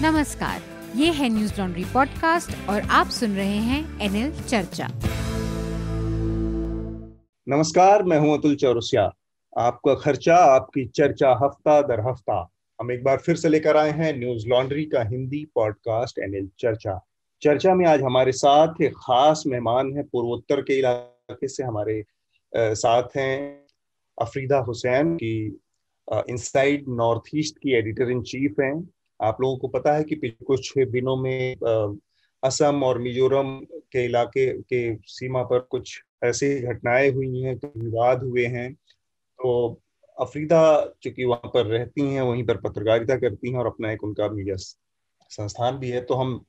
नमस्कार, ये है न्यूज लॉन्ड्री पॉडकास्ट और आप सुन रहे हैं एनएल चर्चा। नमस्कार, मैं हूं अतुल चौरसिया। आपका खर्चा आपकी चर्चा हफ्ता दर हफ्ता हम एक बार फिर से लेकर आए हैं न्यूज लॉन्ड्री का हिंदी पॉडकास्ट एनएल चर्चा। चर्चा में आज हमारे साथ एक खास मेहमान है। पूर्वोत्तर के इलाके से हमारे साथ हैं अफरीदा हुसैन की इनसाइड नॉर्थ ईस्ट की एडिटर इन चीफ हैं। आप लोगों को पता है कि पिछले कुछ दिनों में असम और मिजोरम के इलाके के सीमा पर कुछ ऐसी घटनाएं हुई हैं, तो विवाद हुए हैं। तो अफरीदा चूंकि वहां पर रहती हैं, वहीं पर पत्रकारिता करती हैं और अपना एक उनका मीडिया संस्थान भी है, तो हम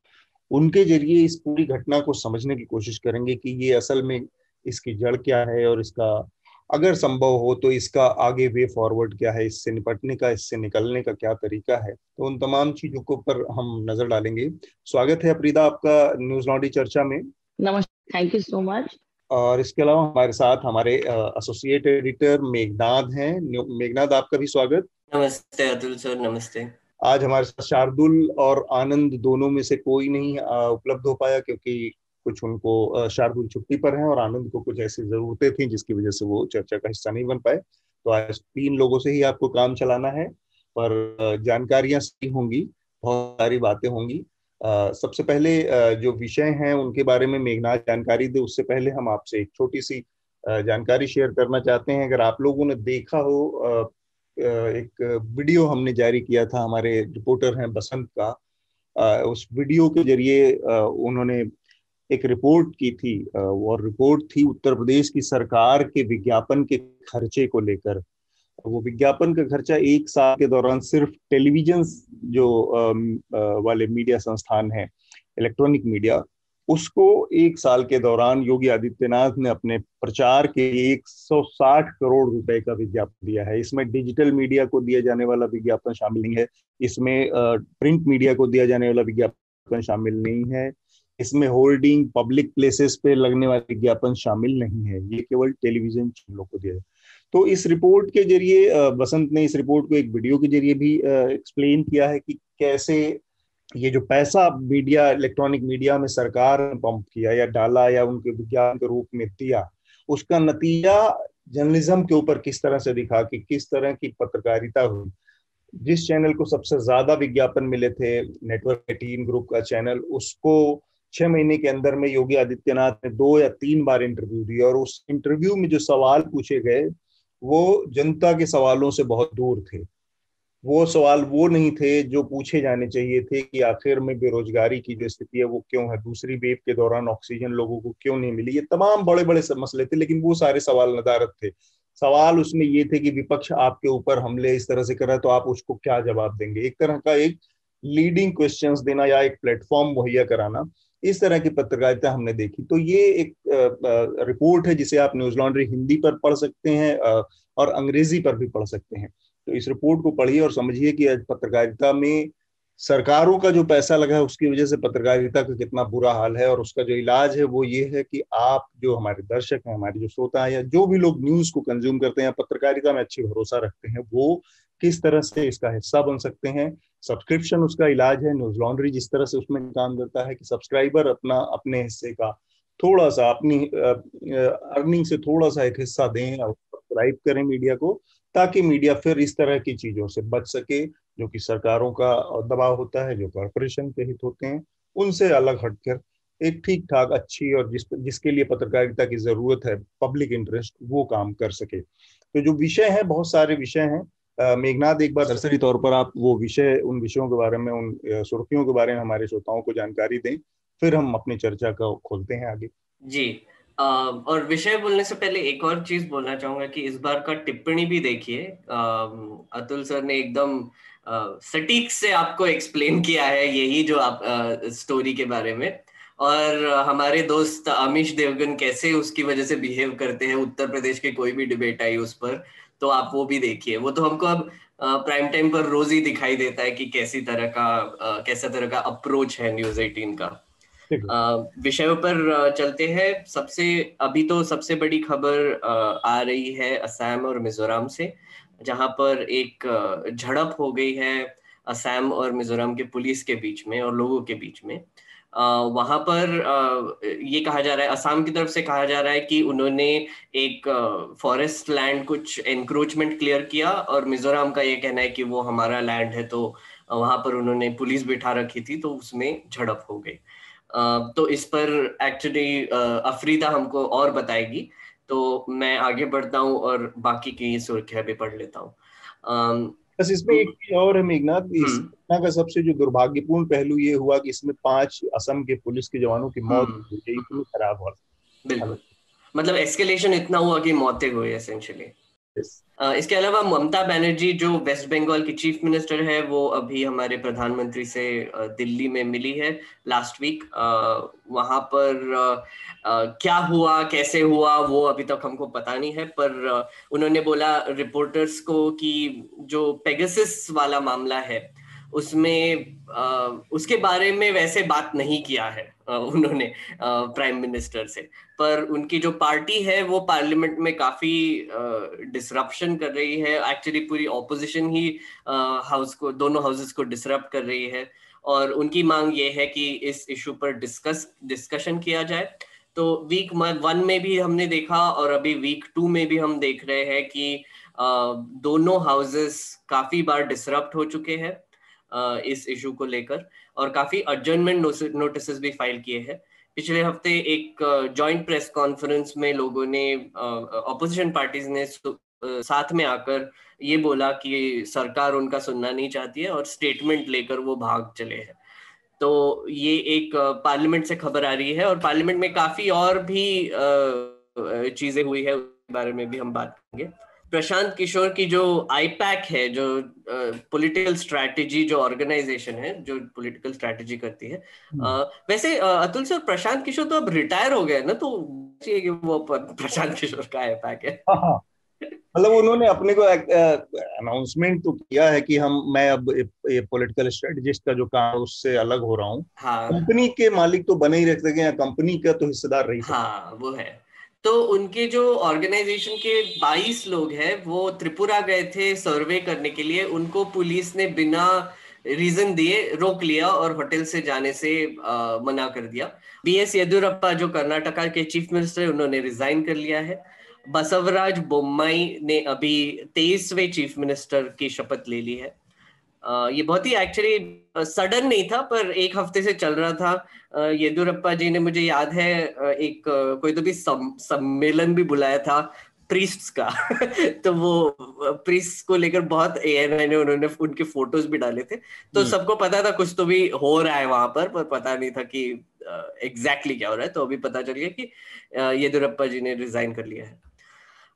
उनके जरिए इस पूरी घटना को समझने की कोशिश करेंगे कि ये असल में इसकी जड़ क्या है और इसका अगर संभव हो तो इसका आगे वे फॉरवर्ड क्या है, इससे निपटने का, इससे निकलने का क्या तरीका है। तो उन तमाम चीजों को पर हम नजर डालेंगे। स्वागत है अफरीदा आपका न्यूज लॉन्ड्री चर्चा में। नमस्ते, थैंक यू सो मच। और इसके अलावा हमारे साथ हमारे एसोसिएट एडिटर मेघनाद हैं। मेघनाद, आपका भी स्वागत। नमस्ते अतुल सर, नमस्ते। आज हमारे साथ शार्दुल और आनंद दोनों में से कोई नहीं उपलब्ध हो पाया, क्योंकि कुछ उनको शार्दुल छुट्टी पर हैं और आनंद को कुछ ऐसी जरूरतें थी जिसकी वजह से वो चर्चा का हिस्सा नहीं बन पाए। तो आज 3 लोगों से ही आपको काम चलाना है, पर जानकारियां सही होंगी, बहुत सारी बातें होंगी। सबसे पहले जो विषय हैं उनके बारे में मेघनाथ जानकारी दे, उससे पहले हम आपसे एक छोटी सी जानकारी शेयर करना चाहते हैं। अगर आप लोगों ने देखा हो, एक वीडियो हमने जारी किया था, हमारे रिपोर्टर हैं बसंत का, उस वीडियो के जरिए उन्होंने एक रिपोर्ट की थी। और रिपोर्ट थी उत्तर प्रदेश की सरकार के विज्ञापन के खर्चे को लेकर। वो विज्ञापन का खर्चा 1 साल के दौरान सिर्फ टेलीविजन जो वाले मीडिया संस्थान हैं, इलेक्ट्रॉनिक मीडिया, उसको 1 साल के दौरान योगी आदित्यनाथ ने अपने प्रचार के लिए 160 करोड़ रुपए का विज्ञापन दिया है। इसमें डिजिटल मीडिया को दिया जाने वाला विज्ञापन शामिल नहीं है, इसमें प्रिंट मीडिया को दिया जाने वाला विज्ञापन शामिल नहीं है, इसमें होर्डिंग, पब्लिक प्लेसेस पे लगने वाले विज्ञापन शामिल नहीं है। ये केवल टेलीविजन चैनलों को दिया है। तो इस रिपोर्ट के जरिए बसंत ने इस रिपोर्ट को एक वीडियो के जरिए भी एक्सप्लेन किया है कि कैसे ये जो पैसा मीडिया, इलेक्ट्रॉनिक मीडिया में सरकार ने पंप किया या डाला या उनके विज्ञापन के रूप में दिया, उसका नतीजा जर्नलिज्म के ऊपर किस तरह से दिखा कि किस तरह की पत्रकारिता हुई। जिस चैनल को सबसे ज्यादा विज्ञापन मिले थे, नेटवर्क 18 ग्रुप का चैनल, उसको 6 महीने के अंदर में योगी आदित्यनाथ ने 2 या 3 बार इंटरव्यू दिया और उस इंटरव्यू में जो सवाल पूछे गए वो जनता के सवालों से बहुत दूर थे। वो सवाल वो नहीं थे जो पूछे जाने चाहिए थे कि आखिर में बेरोजगारी की जो स्थिति है वो क्यों है, दूसरी वेव के दौरान ऑक्सीजन लोगों को क्यों नहीं मिली। ये तमाम बड़े बड़े मसले थे, लेकिन वो सारे सवाल नदारद थे। सवाल उसमें ये थे कि विपक्ष आपके ऊपर हमले इस तरह से कर रहा है तो आप उसको क्या जवाब देंगे। एक तरह का एक लीडिंग क्वेश्चंस देना या एक प्लेटफॉर्म मुहैया कराना, इस तरह की पत्रकारिता हमने देखी। तो ये एक रिपोर्ट है जिसे आप न्यूज लॉन्ड्री हिंदी पर पढ़ सकते हैं और अंग्रेजी पर भी पढ़ सकते हैं। तो इस रिपोर्ट को पढ़िए और समझिए कि आज पत्रकारिता में सरकारों का जो पैसा लगा है उसकी वजह से पत्रकारिता का कितना बुरा हाल है। और उसका जो इलाज है वो ये है कि आप जो हमारे दर्शक हैं, हमारे जो श्रोता हैं, या जो भी लोग न्यूज को कंज्यूम करते हैं, पत्रकारिता में अच्छी भरोसा रखते हैं, वो किस तरह से इसका हिस्सा बन सकते हैं। सब्सक्रिप्शन उसका इलाज है। न्यूज लॉन्ड्री जिस तरह से उसमें काम करता है कि सब्सक्राइबर अपने हिस्से का थोड़ा सा, अपनी अर्निंग से थोड़ा सा एक हिस्सा दें और सब्सक्राइब करें मीडिया को, ताकि मीडिया फिर इस तरह की चीजों से बच सके जो कि सरकारों का दबाव होता है, जो कॉरपोरेशन के हित होते हैं, उनसे अलग हटकर एक ठीक ठाक अच्छी और जिसके लिए पत्रकारिता की जरूरत है, पब्लिक इंटरेस्ट, वो काम कर सके। तो जो विषय है, बहुत सारे विषय हैं। मेघनाथ, एक बार सरसरी तौर पर आप वो विषय, उन विषयों के बारे में, उन सुर्खियों के बारे में हमारे श्रोताओं को जानकारी दें, फिर हम अपनी चर्चा को खोलते हैं आगे। जी, और विषय बोलने से पहले एक और चीज बोलना चाहूंगा कि इस बार का टिप्पणी भी देखिए। अतुल सर ने एकदम सटीक से आपको एक्सप्लेन किया है यही जो आप स्टोरी के बारे में। और हमारे दोस्त अमीश देवगन कैसे उसकी वजह से बिहेव करते हैं, उत्तर प्रदेश की कोई भी डिबेट आई उस पर, तो आप वो भी देखिए। वो तो हमको अब प्राइम टाइम पर रोज ही दिखाई देता है कि कैसा तरह का अप्रोच है न्यूज 18 का। विषयों पर चलते हैं। अभी तो सबसे बड़ी खबर आ रही है असम और मिजोरम से, जहां पर एक झड़प हो गई है असम और मिजोरम के पुलिस के बीच में और लोगों के बीच में। वहां पर ये कहा जा रहा है, असम की तरफ से कहा जा रहा है कि उन्होंने एक फॉरेस्ट लैंड कुछ एनक्रोचमेंट क्लियर किया, और मिजोरम का ये कहना है कि वो हमारा लैंड है, तो वहां पर उन्होंने पुलिस बिठा रखी थी, तो उसमें झड़प हो गई। तो इस पर एक्चुअली अफरीदा हमको और बताएगी, तो मैं आगे बढ़ता हूँ और बाकी की सुर्खियां भी पढ़ लेता हूँ। बस इसमें एक चीज और है मेघनाथ, इस घटना का सबसे जो दुर्भाग्यपूर्ण पहलू ये हुआ कि इसमें 5 असम के पुलिस के जवानों की मौत हो गई। इतनी खराब हालत। बिल्कुल, मतलब एस्केलेशन इतना हुआ कि मौतें हुई एसेंशियली। इसके अलावा ममता बनर्जी जो वेस्ट बंगाल की चीफ मिनिस्टर है, वो अभी हमारे प्रधानमंत्री से दिल्ली में मिली है लास्ट वीक। वहां पर क्या हुआ, कैसे हुआ, वो अभी तक हमको पता नहीं है, पर उन्होंने बोला रिपोर्टर्स को कि जो पेगासस वाला मामला है उसमें उसके बारे में वैसे बात नहीं किया है उन्होंने प्राइम मिनिस्टर से, पर उनकी जो पार्टी है वो पार्लियामेंट में काफी डिसरप्शन कर रही है। एक्चुअली पूरी ऑपोजिशन ही हाउस को, दोनों हाउसेस को डिसरप्ट कर रही है, और उनकी मांग ये है कि इस इशू पर डिस्कशन किया जाए। तो वीक 1 में भी हमने देखा और अभी वीक 2 में भी हम देख रहे हैं कि दोनों हाउसेस काफी बार डिसरप्ट हो चुके हैं इस इशू को लेकर, और काफी अर्जेंटमेंट नोटिस भी फाइल किए हैं। पिछले हफ्ते एक जॉइंट प्रेस कॉन्फ्रेंस में लोगों ने, ऑपोजिशन पार्टीज ने साथ में आकर ये बोला कि सरकार उनका सुनना नहीं चाहती है, और स्टेटमेंट लेकर वो भाग चले हैं। तो ये एक पार्लियामेंट से खबर आ रही है, और पार्लियामेंट में काफी और भी चीजें हुई है, उसके बारे में भी हम बात करेंगे। प्रशांत किशोर की जो आईपैक है, जो पॉलिटिकल स्ट्रैटेजी, जो ऑर्गेनाइजेशन है जो पॉलिटिकल स्ट्रैटेजी करती है, वैसे अतुल सर, प्रशांत किशोर तो अब रिटायर हो गए ना, तो चाहिए कि वो प्रशांत किशोर का आईपैक है। मतलब उन्होंने अपने को अनाउंसमेंट तो किया है कि मैं अब ये पॉलिटिकल स्ट्रेटजिस्ट का जो काम है उससे अलग हो रहा हूँ। कंपनी के मालिक तो बने ही रह सके या कंपनी का तो हिस्सेदार रही सकते। हाँ, वो है। तो उनके जो ऑर्गेनाइजेशन के 22 लोग हैं, वो त्रिपुरा गए थे सर्वे करने के लिए। उनको पुलिस ने बिना रीजन दिए रोक लिया और होटल से जाने से मना कर दिया। बीएस येदियुरप्पा जो कर्नाटका के चीफ मिनिस्टर है, उन्होंने रिजाइन कर लिया है। बसवराज बोम्माई ने अभी 23वें चीफ मिनिस्टर की शपथ ले ली है। ये बहुत ही एक्चुअली सडन नहीं था, पर एक हफ्ते से चल रहा था। येदियुरप्पा जी ने, मुझे याद है, एक कोई तो भी सम्मेलन भी बुलाया था प्रीस्ट्स का तो वो प्रीस्ट को लेकर बहुत ANI ने, उन्होंने उनके फोटोज भी डाले थे, तो सबको पता था कुछ तो भी हो रहा है वहां पर पता नहीं था कि एग्जैक्टली क्या हो रहा है। तो अभी पता चल गया कि येदियुरप्पा जी ने रिजाइन कर लिया है।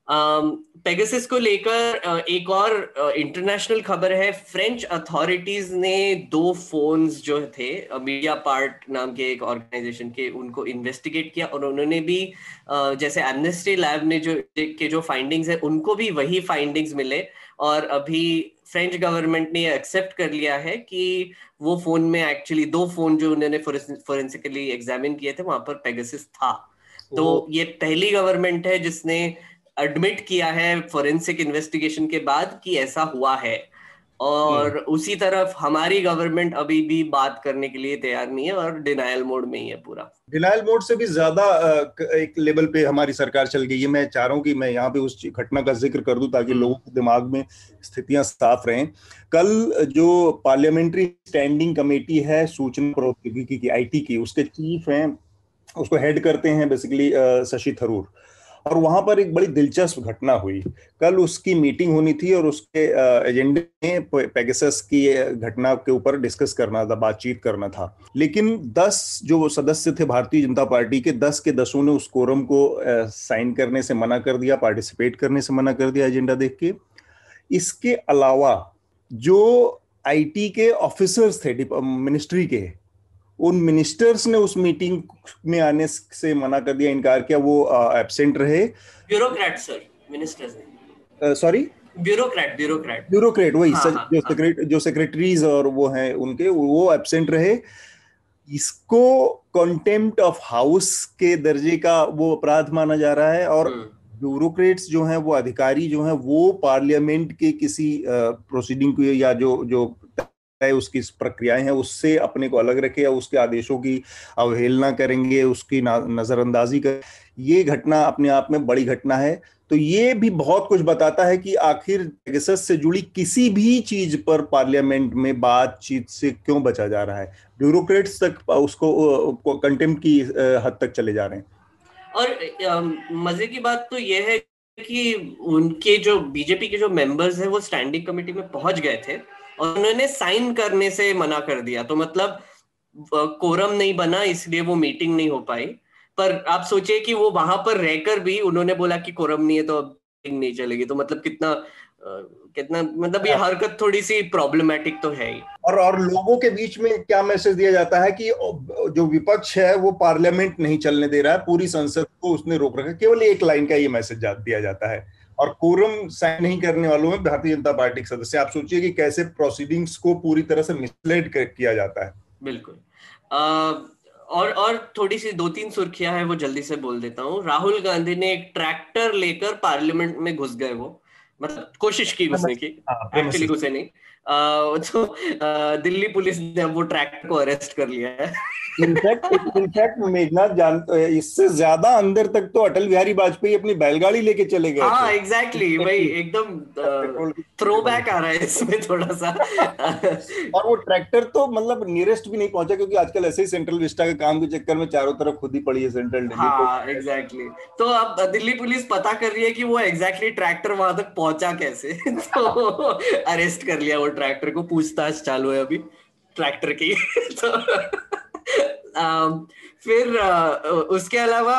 पेगासस को लेकर एक और इंटरनेशनल खबर है। फ्रेंच अथॉरिटीज ने 2 फोन्स जो थे मीडिया पार्ट नाम के एक ऑर्गेनाइजेशन के, उनको इन्वेस्टिगेट किया, और उन्होंने भी जैसे एमनेस्टी लैब ने जो फाइंडिंग्स है, उनको भी वही फाइंडिंग्स मिले, और अभी फ्रेंच गवर्नमेंट ने एक्सेप्ट कर लिया है कि वो फोन में एक्चुअली 2 फोन जो उन्होंने फोरेंसिकली एग्जामिन किए थे, वहां पर पेगासस था। तो ये पहली गवर्नमेंट है जिसने एडमिट किया है फोरेंसिक इन्वेस्टिगेशन के बाद कि ऐसा हुआ है, और उसी तरफ हमारी गवर्नमेंट अभी भी बात करने के लिए तैयार नहीं है और डिनायल मोड में ही है। पूरा डिनायल मोड से भी ज्यादा एक लेवल पे हमारी सरकार चल गई है। मैं चाह रहा हूँ कि मैं यहाँ पे उस घटना का जिक्र कर दूं ताकि लोगों के दिमाग में स्थितियां साफ रहें। कल जो पार्लियामेंट्री स्टैंडिंग कमेटी है सूचना प्रौद्योगिकी की, IT की, उसके चीफ हैं, उसको हेड करते हैं बेसिकली शशि थरूर, और वहां पर एक बड़ी दिलचस्प घटना हुई। कल उसकी मीटिंग होनी थी और उसके एजेंडे में पेगासस की घटना के ऊपर डिस्कस करना था, बातचीत करना था, लेकिन 10 जो सदस्य थे भारतीय जनता पार्टी के, 10 के 10 ने उस कोरम को साइन करने से मना कर दिया, पार्टिसिपेट करने से मना कर दिया एजेंडा देख के। इसके अलावा जो IT के ऑफिसर्स थे मिनिस्ट्री के, उन मिनिस्टर्स ने उस मीटिंग में आने से मना कर दिया, इनकार किया, वो एब्सेंट रहे। ब्यूरोक्रेट सर, मिनिस्टर्स नहीं, सॉरी, ब्यूरोक्रेट वही जो सेक्रेटरीज और वो हैं उनके, वो एब्सेंट रहे। इसको कंटेम्प्ट ऑफ हाउस के दर्जे का वो अपराध माना जा रहा है, और ब्यूरोक्रेट्स जो हैं, वो अधिकारी जो हैं, वो पार्लियामेंट के किसी प्रोसीडिंग को या जो उसकी प्रक्रियाएं हैं उससे अपने को अलग रखे या उसके आदेशों की अवहेलना करेंगे, उसकी नजरअंदाजी कर, ये घटना अपने आप में बड़ी घटना है। तो ये भी बहुत कुछ बताता है कि आखिर पेगासस से जुड़ी किसी भी चीज पर पार्लियामेंट में बातचीत से क्यों बचा जा रहा है। ब्यूरोक्रेट्स तक उसको कंटेम्प्ट की हद तक चले जा रहे हैं। और मजे की बात तो यह है कि उनके जो बीजेपी के जो मेंबर्स हैं वो स्टैंडिंग कमेटी में पहुंच गए थे और उन्होंने साइन करने से मना कर दिया। तो मतलब कोरम नहीं बना, इसलिए वो मीटिंग नहीं हो पाई। पर आप सोचिए कि वो वहां पर रहकर भी उन्होंने बोला कि कोरम नहीं है तो अब मीटिंग नहीं चलेगी। तो मतलब कितना मतलब ये हरकत थोड़ी सी प्रॉब्लमेटिक तो है ही। और लोगों के बीच में क्या मैसेज दिया जाता है कि जो विपक्ष है वो पार्लियामेंट नहीं चलने दे रहा है, पूरी संसद को उसने रोक रखा है। केवल एक लाइन का ये मैसेज दिया जाता है और कोरम साइन नहीं करने वालों में भारतीय जनता पार्टी के सदस्य। आप सोचिए कि कैसे प्रोसीडिंग्स को पूरी तरह से मिसलेड किया जाता है। बिल्कुल। और थोड़ी सी 2-3 सुर्खियां हैं वो जल्दी से बोल देता हूँ। राहुल गांधी ने एक ट्रैक्टर लेकर पार्लियामेंट में घुस गए। वो मतलब कोशिश की घुसने की, एक्चुअली घुसे नहीं। तो दिल्ली पुलिस ने वो ट्रैक्टर को अरेस्ट कर लिया है। इनफैक्ट मेघनाथ इससे ज्यादा अंदर तक तो अटल बिहारी वाजपेयी अपनी बैलगाड़ी लेके चले गए। हाँ एग्जैक्टली वही एकदम थ्रोबैक आ रहा है इसमें थोड़ा सा। और वो ट्रैक्टर तो मतलब नियरेस्ट भी नहीं पहुंचा, क्योंकि आजकल ऐसे ही सेंट्रल विस्टा के काम के चक्कर में चारों तरफ खुद ही पड़ी है सेंट्रल दिल्ली। हाँ एग्जैक्टली। तो अब दिल्ली पुलिस पता कर रही है कि वो एग्जैक्टली ट्रैक्टर वहां तक पहुंचा कैसे। तो अरेस्ट कर लिया वो ट्रैक्टर को, पूछताछ चालू है अभी ट्रैक्टर की। तो फिर उसके अलावा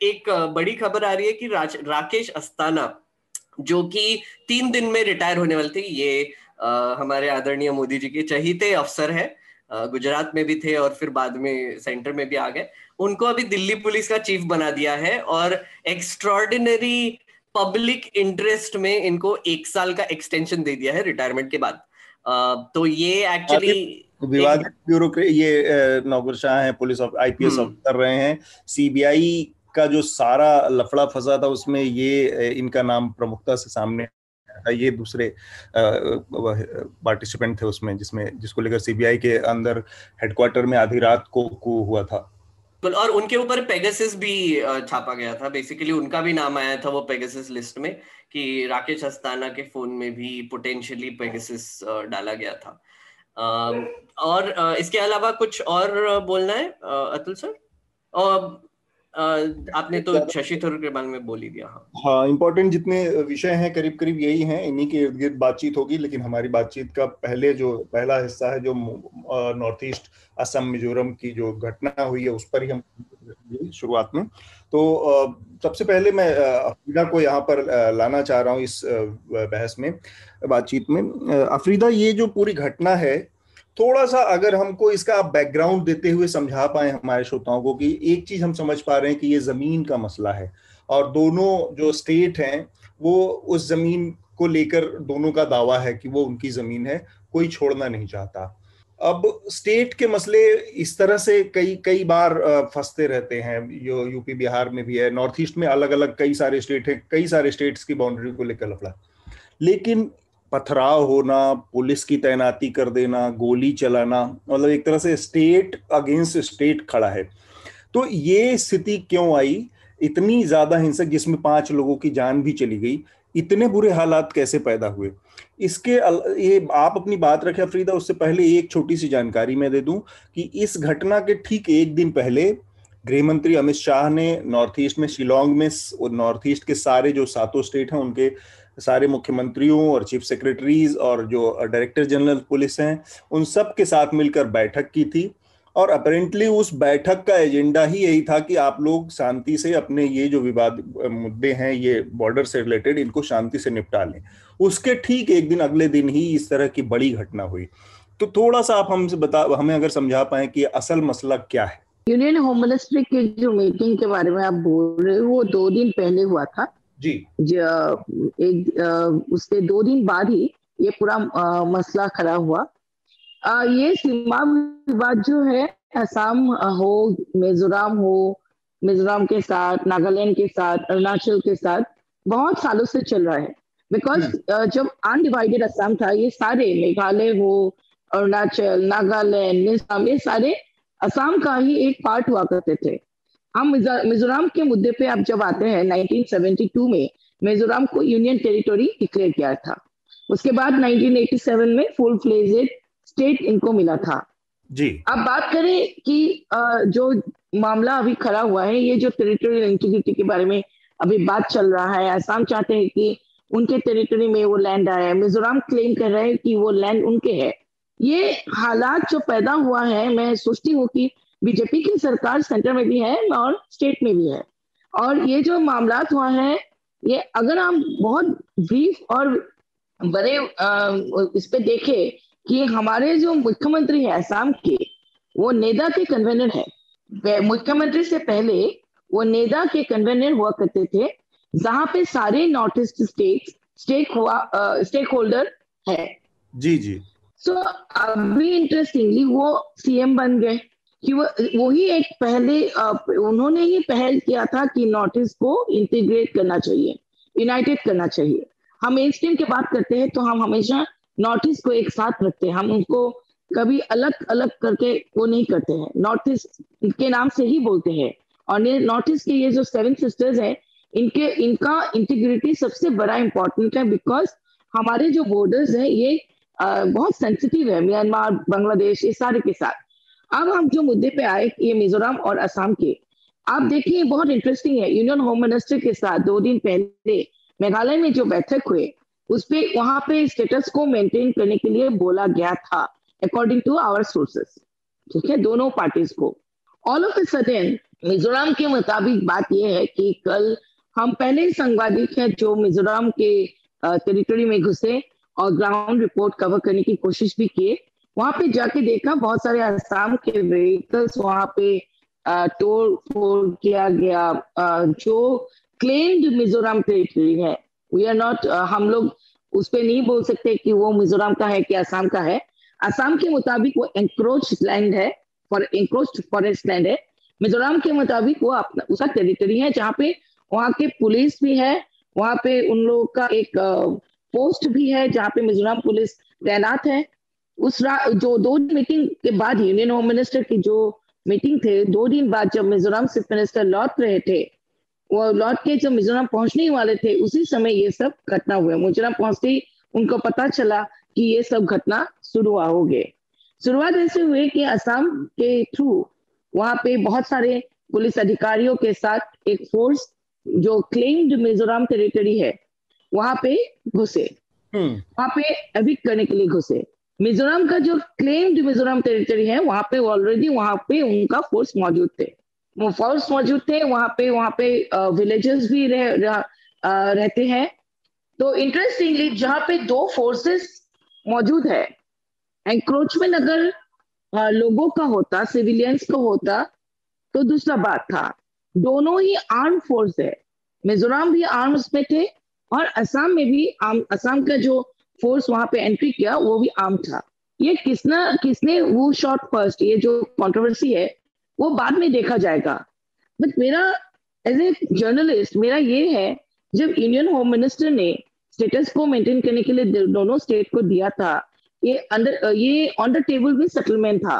एक बड़ी खबर आ रही है कि राकेश अस्थाना जो कि 3 दिन में रिटायर होने वाले थे, ये हमारे आदरणीय मोदी जी के चहीते अफसर है, गुजरात में भी थे और फिर बाद में सेंटर में भी आ गए। उनको अभी दिल्ली पुलिस का चीफ बना दिया है और एक्स्ट्रॉर्डिनरी पब्लिक इंटरेस्ट में इनको 1 साल का एक्सटेंशन दे दिया है रिटायरमेंट के बाद। तो ये एक्चुअली विवादित ब्यूरोक्रेट ये नौकर शाह हैं, पुलिस IPS कर रहे हैं। CBI का जो सारा लफड़ा फंसा था उसमें ये इनका नाम प्रमुखता से सामने आया। ये दूसरे पार्टिसिपेंट थे उसमें, जिसको लेकर CBI के अंदर हेडक्वार्टर में आधी रात को हुआ था। और उनके ऊपर पेगासस भी छापा गया था। बेसिकली उनका भी नाम आया था वो पेगासस लिस्ट में कि राकेश अस्थाना के फोन में भी पोटेंशियली पेगासस डाला गया था। और इसके अलावा कुछ और बोलना है अतुल सर? आपने तो शशि थरूर के बारे में बोल ही दिया। हाँ, इम्पोर्टेंट जितने विषय हैं करीब करीब यही हैं, इन्हीं के इर्द गिर्द बातचीत होगी। लेकिन हमारी बातचीत का पहला हिस्सा है जो नॉर्थ ईस्ट असम मिजोरम की जो घटना हुई है उस पर ही हम शुरुआत में। तो सबसे पहले मैं अफरीदा को यहाँ पर लाना चाह रहा हूँ इस बहस में, बातचीत में। अफरीदा, ये जो पूरी घटना है, थोड़ा सा अगर हमको इसका बैकग्राउंड देते हुए समझा पाए हमारे श्रोताओं को कि एक चीज हम समझ पा रहे हैं कि ये जमीन का मसला है और दोनों जो स्टेट हैं वो उस जमीन को लेकर दोनों का दावा है कि वो उनकी जमीन है, कोई छोड़ना नहीं चाहता। अब स्टेट के मसले इस तरह से कई बार फंसते रहते हैं। यूपी बिहार में भी है, नॉर्थ ईस्ट में अलग अलग कई सारे स्टेट हैं, कई सारे स्टेट्स की बाउंड्री को लेकर लफड़ा। लेकिन पथराव होना, पुलिस की तैनाती कर देना, गोली चलाना, मतलब एक तरह से स्टेट अगेंस्ट स्टेट खड़ा है। तो ये स्थिति क्यों आई, इतनी ज्यादा हिंसक, जिसमें 5 लोगों की जान भी चली गई, इतने बुरे हालात कैसे पैदा हुए? ये आप अपनी बात रखें अफरीदा, उससे पहले एक छोटी सी जानकारी मैं दे दूं कि इस घटना के ठीक एक दिन पहले गृह मंत्री अमित शाह ने नॉर्थ ईस्ट में, शिलोंग में, नॉर्थ ईस्ट के सारे जो 7 स्टेट हैं उनके सारे मुख्यमंत्रियों और चीफ सेक्रेटरीज और जो डायरेक्टर जनरल पुलिस हैं उन सब के साथ मिलकर बैठक की थी। और अपेरेंटली उस बैठक का एजेंडा ही यही था कि आप लोग शांति से अपने ये जो विवाद मुद्दे हैं, ये बॉर्डर से रिलेटेड, इनको शांति से निपटा लें। उसके ठीक एक दिन अगले दिन ही इस तरह की बड़ी घटना हुई। तो थोड़ा सा आप हमें अगर समझा पाए कि असल मसला क्या है। यूनियन होम मिनिस्ट्री की जो मीटिंग के बारे में आप बोल रहे हो वो 2 दिन पहले हुआ था जी। उसके 2 दिन बाद ही ये पूरा मसला खड़ा हुआ। ये सीमा विवाद जो है असम हो, मिजोरम के साथ, नागालैंड के साथ, अरुणाचल के साथ बहुत सालों से चल रहा है। बिकॉज जब अनडिवाइडेड असम था, ये सारे मेघालय हो, अरुणाचल, नागालैंड, मिजोरम, ये सारे असम का ही एक पार्ट हुआ करते थे। हम मिजोरम के मुद्दे पे आप जब आते हैं 1972 में मिजोरम को यूनियन टेरिटोरी डिक्लेयर किया था। उसके बाद 1987 में फुल फ्लेजेड स्टेट इनको मिला था जी। अब बात करें कि जो मामला अभी खड़ा हुआ है, ये जो टेरिटोरियल इंटीग्रिटी के बारे में अभी बात चल रहा है, असम चाहते हैं कि उनके टेरिटरी में वो लैंड आया है, मिजोरम क्लेम कर रहे हैं कि वो लैंड उनके है। ये हालात जो पैदा हुआ है, मैं सोचती हूँ कि बीजेपी की सरकार सेंटर में भी है और स्टेट में भी है, और ये जो मामला हुआ है, ये अगर हम बहुत ब्रीफ और बड़े इस पे देखें कि हमारे जो मुख्यमंत्री है असम के, वो नेदा के कन्वेनर है। मुख्यमंत्री से पहले वो नेदा के कन्वेनर हुआ करते थे, जहां पे सारे नॉर्थ ईस्ट स्टेक होल्डर है। जी जी। सो अभी इंटरेस्टिंगली वो सीएम बन गए कि वही एक पहले उन्होंने ही पहल किया था कि नॉर्थ ईस्ट को इंटीग्रेट करना चाहिए, यूनाइटेड करना चाहिए। हम मेन स्ट्रीम की बात करते हैं तो हम हमेशा नॉर्थ ईस्ट को एक साथ रखते हैं, हम उनको कभी अलग अलग करके वो नहीं करते हैं, नॉर्थ ईस्ट के नाम से ही बोलते हैं। और नॉर्थ ईस्ट के ये जो 7 सिस्टर्स हैं, इनका इंटीग्रिटी सबसे बड़ा इंपॉर्टेंट है, बिकॉज हमारे जो बॉर्डर्स हैं ये बहुत सेंसिटिव है, म्यांमार, बांग्लादेश, ये सारे के साथ। अब हम जो मुद्दे पे आए, ये मिजोरम और असम के, आप देखिए बहुत इंटरेस्टिंग है। यूनियन होम मिनिस्टर के साथ 2 दिन पहले मेघालय में जो बैठक हुए, उस पे वहां पे स्टेटस को मेंटेन करने के लिए बोला गया था, अकॉर्डिंग टू आवर सोर्सेस, ठीक है, दोनों पार्टीज को। All of a sudden Mizoram के मुताबिक बात यह है कि कल हम पहले संवादित हैं जो मिजोरम के टेरिटरी में घुसे और ग्राउंड रिपोर्ट कवर करने की कोशिश भी किए। वहां पे जाके देखा बहुत सारे असम के व्हीकल्स वहां पे तोड़ फोड़ किया गया, जो क्लेम्ड मिजोरम टेरिटरी है। वी आर नॉट, हम लोग उस पे नहीं बोल सकते कि वो मिजोरम का है कि असम का है। असम के मुताबिक वो एंक्रोच लैंड है, एंक्रोच्ड फॉरेस्ट लैंड है। मिजोरम के मुताबिक वो अपना उसका टेरिटरी है, जहाँ पे वहाँ के पुलिस भी है, वहाँ पे उन लोगों का एक पोस्ट भी है जहाँ पे मिजोरम पुलिस तैनात है। जो 2 मीटिंग के बाद यूनियन होम मिनिस्टर की जो मीटिंग थे, 2 दिन बाद जब मिजोरम चीफ मिनिस्टर लौट रहे थे, वो लौट के जब मिजोरम पहुंचने वाले थे, उसी समय ये सब घटना हुआ। मिजोरम पहुंचते ही उनको पता चला कि ये सब घटना शुरू हो गए। शुरुआत ऐसे हुई कि असम के थ्रू वहां पे बहुत सारे पुलिस अधिकारियों के साथ एक फोर्स जो क्लेम्ड मिजोरम टेरिटरी है वहां पे घुसे, वहां पे एविक्ट करने के लिए घुसे। मिजोरम का जो क्लेम्ड मिजोरम टेरिटरी है वहां पे ऑलरेडी वहां पे उनका फोर्स मौजूद थे, वो फोर्स मौजूद थे वहां पे विलेजर्स भी रहते हैं। तो इंटरेस्टिंगली जहां पे 2 फोर्सेस मौजूद है, एंक्रोचमेंट अगर लोगों का होता, सिविलियंस का होता तो दूसरा बात था। दोनों ही आर्म फोर्स है, मिजोरम भी आर्म्स में थे और असम में भी असम का जो फोर्स वहां पे एंट्री किया वो भी आर्म था। ये किसने वो शॉट फर्स्ट, ये जो कंट्रोवर्सी है वो बाद में देखा जाएगा। बट मेरा एज ए जर्नलिस्ट मेरा ये है, जब यूनियन होम मिनिस्टर ने स्टेटस को मेंटेन करने के लिए दोनों स्टेट को दिया था, ये ऑन द टेबल भी सेटलमेंट था,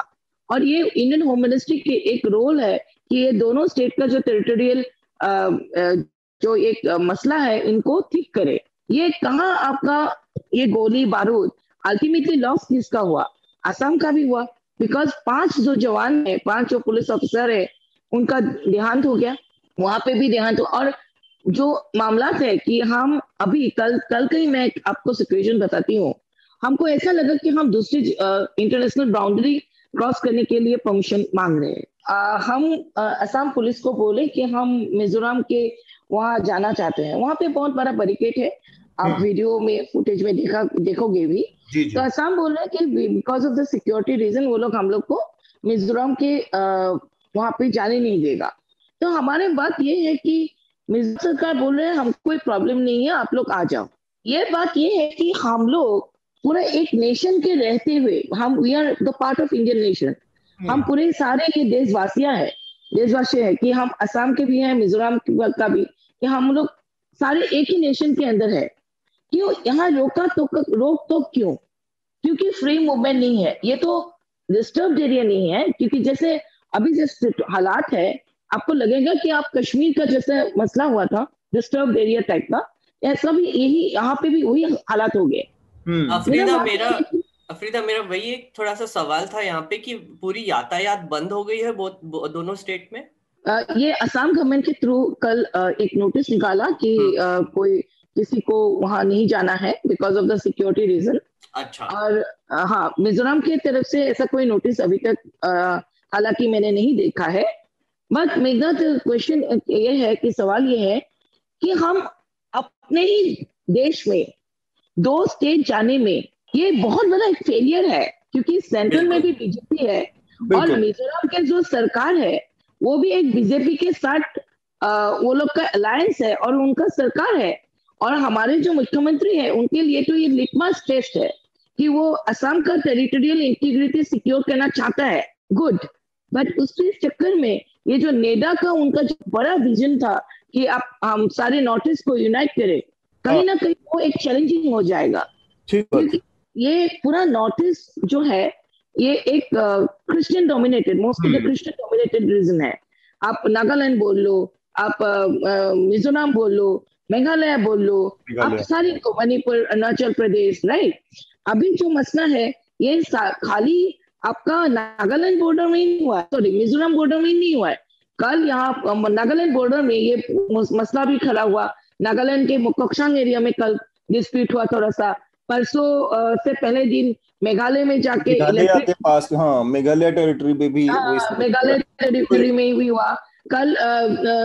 और ये इंडियन होम मिनिस्ट्री के एक रोल है कि ये दोनों स्टेट का जो टेरिटोरियल जो एक मसला है इनको ठीक करे। ये कहाँ आपका ये गोली बारूद अल्टीमेटली लॉस किसका हुआ? असम का भी हुआ, बिकॉज 5 जो जवान है, 5 जो पुलिस ऑफिसर है, उनका देहांत हो गया, वहां पे भी देहांत हो। और जो मामला है कि हम अभी कल कहीं मैं आपको सिचुएशन बताती हूँ, हमको ऐसा लगा कि हम दूसरी इंटरनेशनल बाउंड्री क्रॉस करने के लिए परमिशन मांग रहे हैं। हम असम पुलिस को बोले कि हम मिजोरम के वहां जाना चाहते हैं। वहां पे बहुत बड़ा बैरिकेड है, आप वीडियो में फुटेज में देखोगे भी। तो असम बोल रहे हैं कि because of the security reason वो लोग हम लोग को मिजोरम के वहां पे जाने नहीं देगा। तो हमारे बात ये है कि मिजोरम सरकार बोल रहे हैं हमको कोई प्रॉब्लम नहीं है, आप लोग आ जाओ। ये बात ये है कि हम लोग पूरा एक नेशन के रहते हुए, हम we are the part of Indian nation, हम पूरे सारे ये देशवासी है कि हम असम के भी हैं, मिजोरम का भी, कि हम लोग सारे एक ही नेशन के अंदर है। क्यों यहाँ रोक तो क्यों? क्योंकि फ्री मूवमेंट नहीं है, ये तो डिस्टर्ब एरिया नहीं है, क्योंकि जैसे अभी जैसे हालात है, आपको लगेगा कि आप कश्मीर का जैसे मसला हुआ था डिस्टर्ब एरिया टाइप का, ऐसा भी यही यहाँ पे भी वही हालात हो गए। अफरीदा मेरा वही एक थोड़ा सा सवाल था यहाँ पे कि पूरी यातायात बंद हो गई है दोनों स्टेट में। ये असम गवर्नमेंट के थ्रू कल एक नोटिस निकाला कि कोई किसी को वहां नहीं जाना है because of the security reason. अच्छा। और हाँ, मिजोरम की तरफ से ऐसा कोई नोटिस अभी तक हालांकि मैंने नहीं देखा है। बट मेरा क्वेश्चन ये है कि सवाल ये है कि हम अपने ही देश में 2 स्टेट जाने में ये बहुत बड़ा एक फेलियर है, क्योंकि सेंट्रल में भी बीजेपी है और मिजोरम के जो सरकार है वो भी एक बीजेपी के साथ वो लोग का अलायंस है और उनका सरकार है। और हमारे जो मुख्यमंत्री है उनके लिए तो ये लिटमस टेस्ट है कि वो असम का टेरिटोरियल इंटीग्रिटी सिक्योर करना चाहता है, गुड। बट उसके चक्कर में ये जो नेडा का उनका जो बड़ा विजन था कि आप हम सारे नॉर्थ ईस्ट को यूनाइट करें, कहीं ना कहीं वो एक चैलेंजिंग हो जाएगा, क्योंकि ये पूरा नॉर्थ ईस्ट जो है ये एक Christian dominated, mostly Christian dominated region है। आप नागालैंड बोल लो, आप मिजोरम बोल लो, मेघालय बोल लो, आप सारी को, मणिपुर, अरुणाचल प्रदेश, राइट। अभी जो मसला है ये खाली आपका नागालैंड बॉर्डर में ही हुआ है, सॉरी मिजोरम बॉर्डर में ही नहीं हुआ है। कल यहाँ नागालैंड बॉर्डर में ये मसला भी खड़ा हुआ, नागालैंड के मोकोक्सांग एरिया में कल डिस्प्यूट हुआ थोड़ा सा। परसों से पहले दिन मेघालय में जाके मेघालय के पास, हाँ मेघालय टेरिटरी में भी, मेघालय टेरिटरी में भी हुआ। कल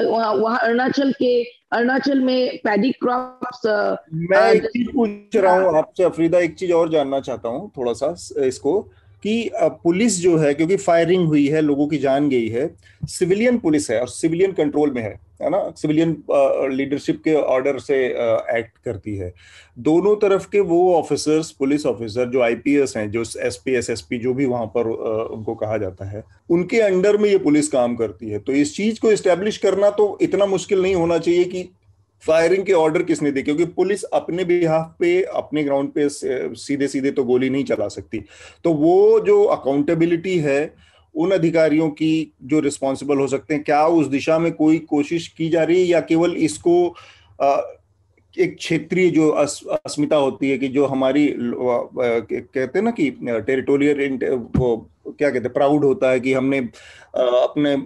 वहाँ अरुणाचल में पैडी क्रॉप्स। मैं एक चीज पूछ रहा हूँ आपसे अफरीदा, एक चीज और जानना चाहता हूँ थोड़ा सा इसको, कि पुलिस जो है, क्योंकि फायरिंग हुई है, लोगों की जान गई है, सिविलियन पुलिस है और सिविलियन कंट्रोल में है ना, सिविलियन लीडरशिप के ऑर्डर से एक्ट करती है। दोनों तरफ के वो ऑफिसर्स, पुलिस ऑफिसर जो आईपीएस हैं, जो एसपी एसएसपी जो भी वहां पर उनको कहा जाता है, उनके अंडर में ये पुलिस काम करती है। तो इस चीज को एस्टेब्लिश करना तो इतना मुश्किल नहीं होना चाहिए कि फायरिंग के ऑर्डर किसने दिए, क्योंकि पुलिस अपने बिहाफ पे, अपने ग्राउंड पे सीधे सीधे तो गोली नहीं चला सकती। तो वो जो अकाउंटेबिलिटी है उन अधिकारियों की जो रिस्पॉन्सिबल हो सकते हैं, क्या उस दिशा में कोई कोशिश की जा रही है, या केवल इसको एक क्षेत्रीय जो अस्मिता होती है कि जो हमारी कहते हैं ना कि टेरिटोरियल, वो क्या कहते हैं, प्राउड होता है कि हमने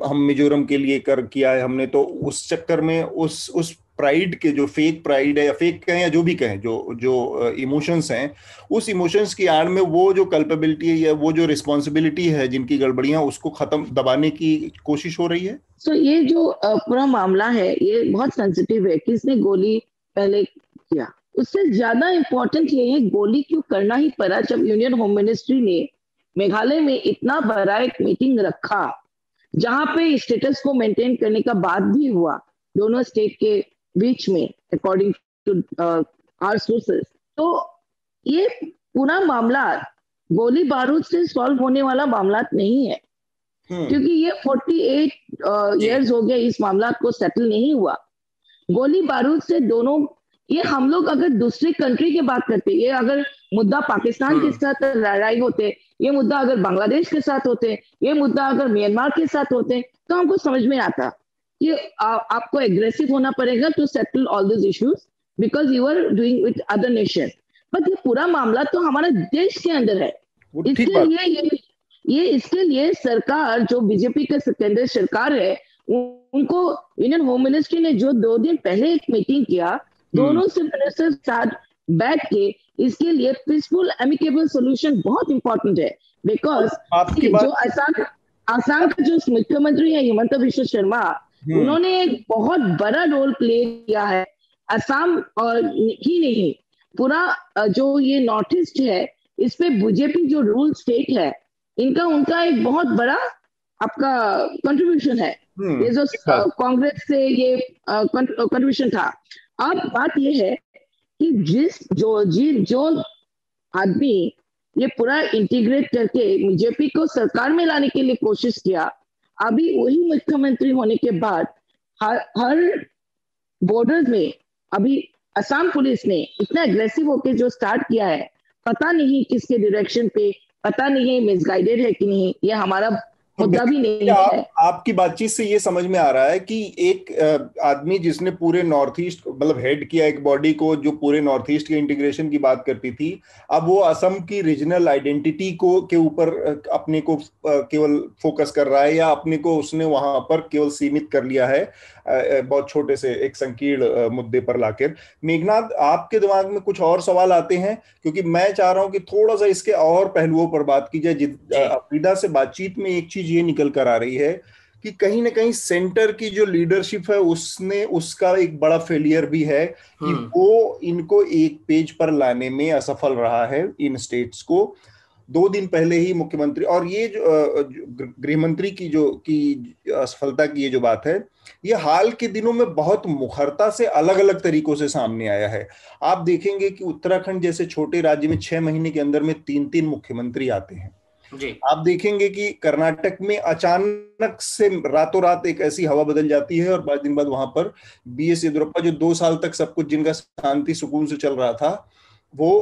हम मिजोरम के लिए किया है हमने, तो उस चक्कर में उस प्राइड के, जो फेक प्राइड है या फेक कहें या जो भी कहें, जो इमोशंस हैं, उस इमोशंस की आड़ में वो जो कल्पेबिलिटी है या वो जो रिस्पॉन्सिबिलिटी है जिनकी गड़बड़ियां, उसको दबाने की कोशिश हो रही है। तो ये जो पूरा मामला है ये बहुत सेंसिटिव है, किसने गोली पहले किया। उससे ज्यादा इम्पोर्टेंट ये है गोली क्यों करना ही पड़ा, जब यूनियन होम मिनिस्ट्री ने मेघालय में इतना बड़ा एक मीटिंग रखा जहां पे स्टेटस को मेंटेन करने का बात भी हुआ दोनों स्टेट के बीच में, अकॉर्डिंग टू आवर सोर्सेस। तो ये पूरा मामला गोली बारूद से सॉल्व होने वाला मामला नहीं है, क्योंकि ये 48 इयर्स हो गए इस मामला को सेटल नहीं हुआ। गोली बारूद से दोनों, ये हम लोग अगर दूसरी कंट्री की बात करते, ये अगर मुद्दा पाकिस्तान के साथ लड़ाई होते, ये मुद्दा अगर बांग्लादेश के साथ होते, ये मुद्दा अगर म्यांमार के साथ होते, तो हमको समझ में आता कि आपको एग्रेसिव होना पड़ेगा to settle all this issues because you are doing with other nation. But ये पूरा मामला तो हमारे देश के अंदर है, इसके लिए ये इसके लिए सरकार, जो बीजेपी का केंद्र सरकार है, उनको यूनियन होम मिनिस्ट्री ने जो 2 दिन पहले एक मीटिंग किया, दोनों से मिनिस्टर साथ बैठ के, इसके लिए पीसफुल एमिकेबल सॉल्यूशन बहुत इंपॉर्टेंट है। बिकॉज जो आसाम का जो मुख्यमंत्री है हिमंत बिश्व शर्मा, उन्होंने एक बहुत बड़ा रोल प्ले किया है। असम और ही नहीं, पूरा जो ये नॉर्थ ईस्ट है, इस पे बीजेपी जो रूल स्टेट है, उनका एक बहुत बड़ा आपका कंट्रीब्यूशन है। ये जो कांग्रेस से ये कंट्रीब्यूशन था। अब बात ये है कि जो आदमी ये पूरा इंटीग्रेट करके बीजेपी को सरकार में लाने के लिए कोशिश किया, अभी वही मुख्यमंत्री होने के बाद हर बॉर्डर में अभी असम पुलिस ने इतना एग्रेसिव होके जो स्टार्ट किया है, पता नहीं किसके डायरेक्शन पे, पता नहीं है मिसगाइडेड है कि नहीं, ये हमारा मुद्दा भी नहीं है। आपकी बातचीत से ये समझ में आ रहा है कि एक आदमी जिसने पूरे नॉर्थ ईस्ट मतलब हेड किया एक बॉडी को जो पूरे नॉर्थ ईस्ट के इंटीग्रेशन की बात करती थी, अब वो असम की रीजनल आइडेंटिटी को के ऊपर अपने को केवल फोकस कर रहा है, या अपने को उसने वहां पर केवल सीमित कर लिया है बहुत छोटे से एक संकीर्ण मुद्दे पर लाकर। मेघनाथ, आपके दिमाग में कुछ और सवाल आते हैं? क्योंकि मैं चाह रहा हूं कि थोड़ा सा इसके और पहलुओं पर बात की जाए। अफरीदा से बातचीत में एक चीज ये निकल कर आ रही है कि कहीं ना कहीं सेंटर की जो लीडरशिप है उसने उसका एक बड़ा फेलियर भी है कि वो इनको एक पेज पर लाने में असफल रहा है इन स्टेट्स को। 2 दिन पहले ही मुख्यमंत्री और ये जो गृह मंत्री की असफलता की ये जो बात है, ये हाल के दिनों में बहुत मुखरता से अलग अलग तरीकों से सामने आया है। आप देखेंगे कि उत्तराखंड जैसे छोटे राज्य में 6 महीने के अंदर में 3-3 मुख्यमंत्री आते हैं जी। आप देखेंगे कि कर्नाटक में अचानक से रातों रात एक ऐसी हवा बदल जाती है और 5 दिन बाद वहां पर BS येदियुरप्पा जो 2 साल तक सब कुछ जिनका शांति सुकून से चल रहा था वो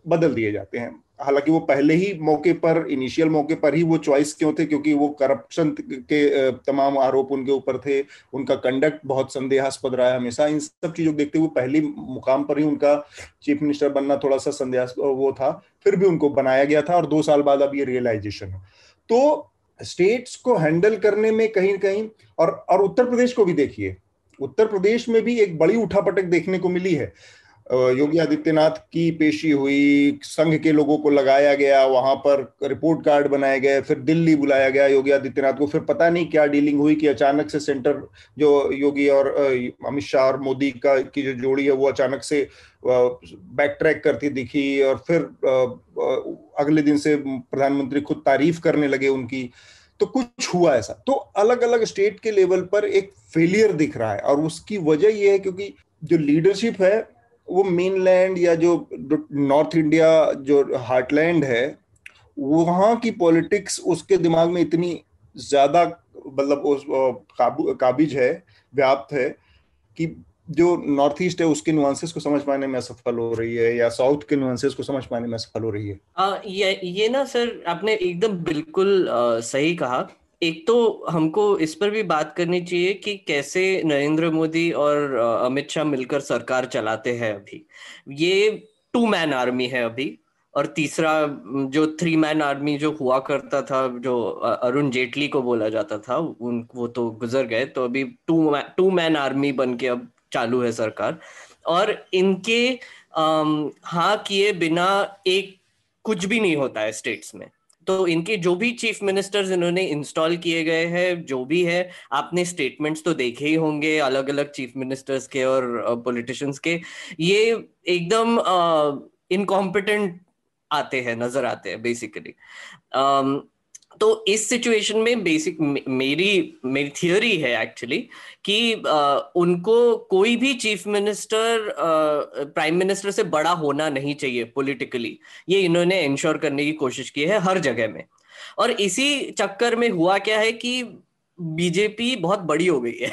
बदल दिए जाते हैं। हालांकि वो पहले ही मौके पर इनिशियल मौके पर ही वो चॉइस क्यों थे, क्योंकि वो करप्शन के तमाम आरोप उनके ऊपर थे, उनका कंडक्ट बहुत संदेहास्पद रहा है हमेशा। इन सब चीजों को देखते हुए पहली मुकाम पर ही उनका चीफ मिनिस्टर बनना थोड़ा सा संदेहास्पद वो था, फिर भी उनको बनाया गया था और 2 साल बाद अब ये रियलाइजेशन है। तो स्टेट्स को हैंडल करने में कहीं ना कहीं और उत्तर प्रदेश को भी देखिए, उत्तर प्रदेश में भी एक बड़ी उठापटक देखने को मिली है। योगी आदित्यनाथ की पेशी हुई, संघ के लोगों को लगाया गया, वहां पर रिपोर्ट कार्ड बनाए गए, फिर दिल्ली बुलाया गया योगी आदित्यनाथ को, फिर पता नहीं क्या डीलिंग हुई कि अचानक से सेंटर जो योगी और अमित शाह और मोदी का की जो जोड़ी है वो अचानक से बैक ट्रैक करती दिखी और फिर अगले दिन से प्रधानमंत्री खुद तारीफ करने लगे उनकी। तो कुछ हुआ ऐसा, तो अलग अलग स्टेट के लेवल पर एक फेलियर दिख रहा है और उसकी वजह यह है क्योंकि जो लीडरशिप है वो मेनलैंड या जो नॉर्थ इंडिया जो हार्टलैंड है वहां की पॉलिटिक्स उसके दिमाग में इतनी ज्यादा मतलब उस काबिज है, व्याप्त है कि जो नॉर्थ ईस्ट है उसके नुआंसेस को समझ पाने में असफल हो रही है या साउथ के नुआंसेस को समझ पाने में असफल हो रही है। ये ना सर आपने एकदम बिल्कुल सही कहा। एक तो हमको इस पर भी बात करनी चाहिए कि कैसे नरेंद्र मोदी और अमित शाह मिलकर सरकार चलाते हैं। अभी ये 2 मैन आर्मी है अभी, और तीसरा जो 3 मैन आर्मी जो हुआ करता था, जो अरुण जेटली को बोला जाता था, वो तो गुजर गए। तो अभी 2 मैन आर्मी बन के अब चालू है सरकार, और इनके हाँ किए बिना एक कुछ भी नहीं होता है स्टेट्स में। तो इनके जो भी चीफ मिनिस्टर्स इन्होंने इंस्टॉल किए गए हैं, जो भी है, आपने स्टेटमेंट्स तो देखे ही होंगे अलग अलग चीफ मिनिस्टर्स के और पॉलिटिशियंस के, ये एकदम इनकॉम्पिटेंट नजर आते हैं बेसिकली। तो इस सिचुएशन में मेरी थियोरी है एक्चुअली कि उनको कोई भी चीफ मिनिस्टर प्राइम मिनिस्टर से बड़ा होना नहीं चाहिए पॉलिटिकली। ये इन्होंने इंश्योर करने की कोशिश की है हर जगह में, और इसी चक्कर में हुआ क्या है कि बीजेपी बहुत बड़ी हो गई है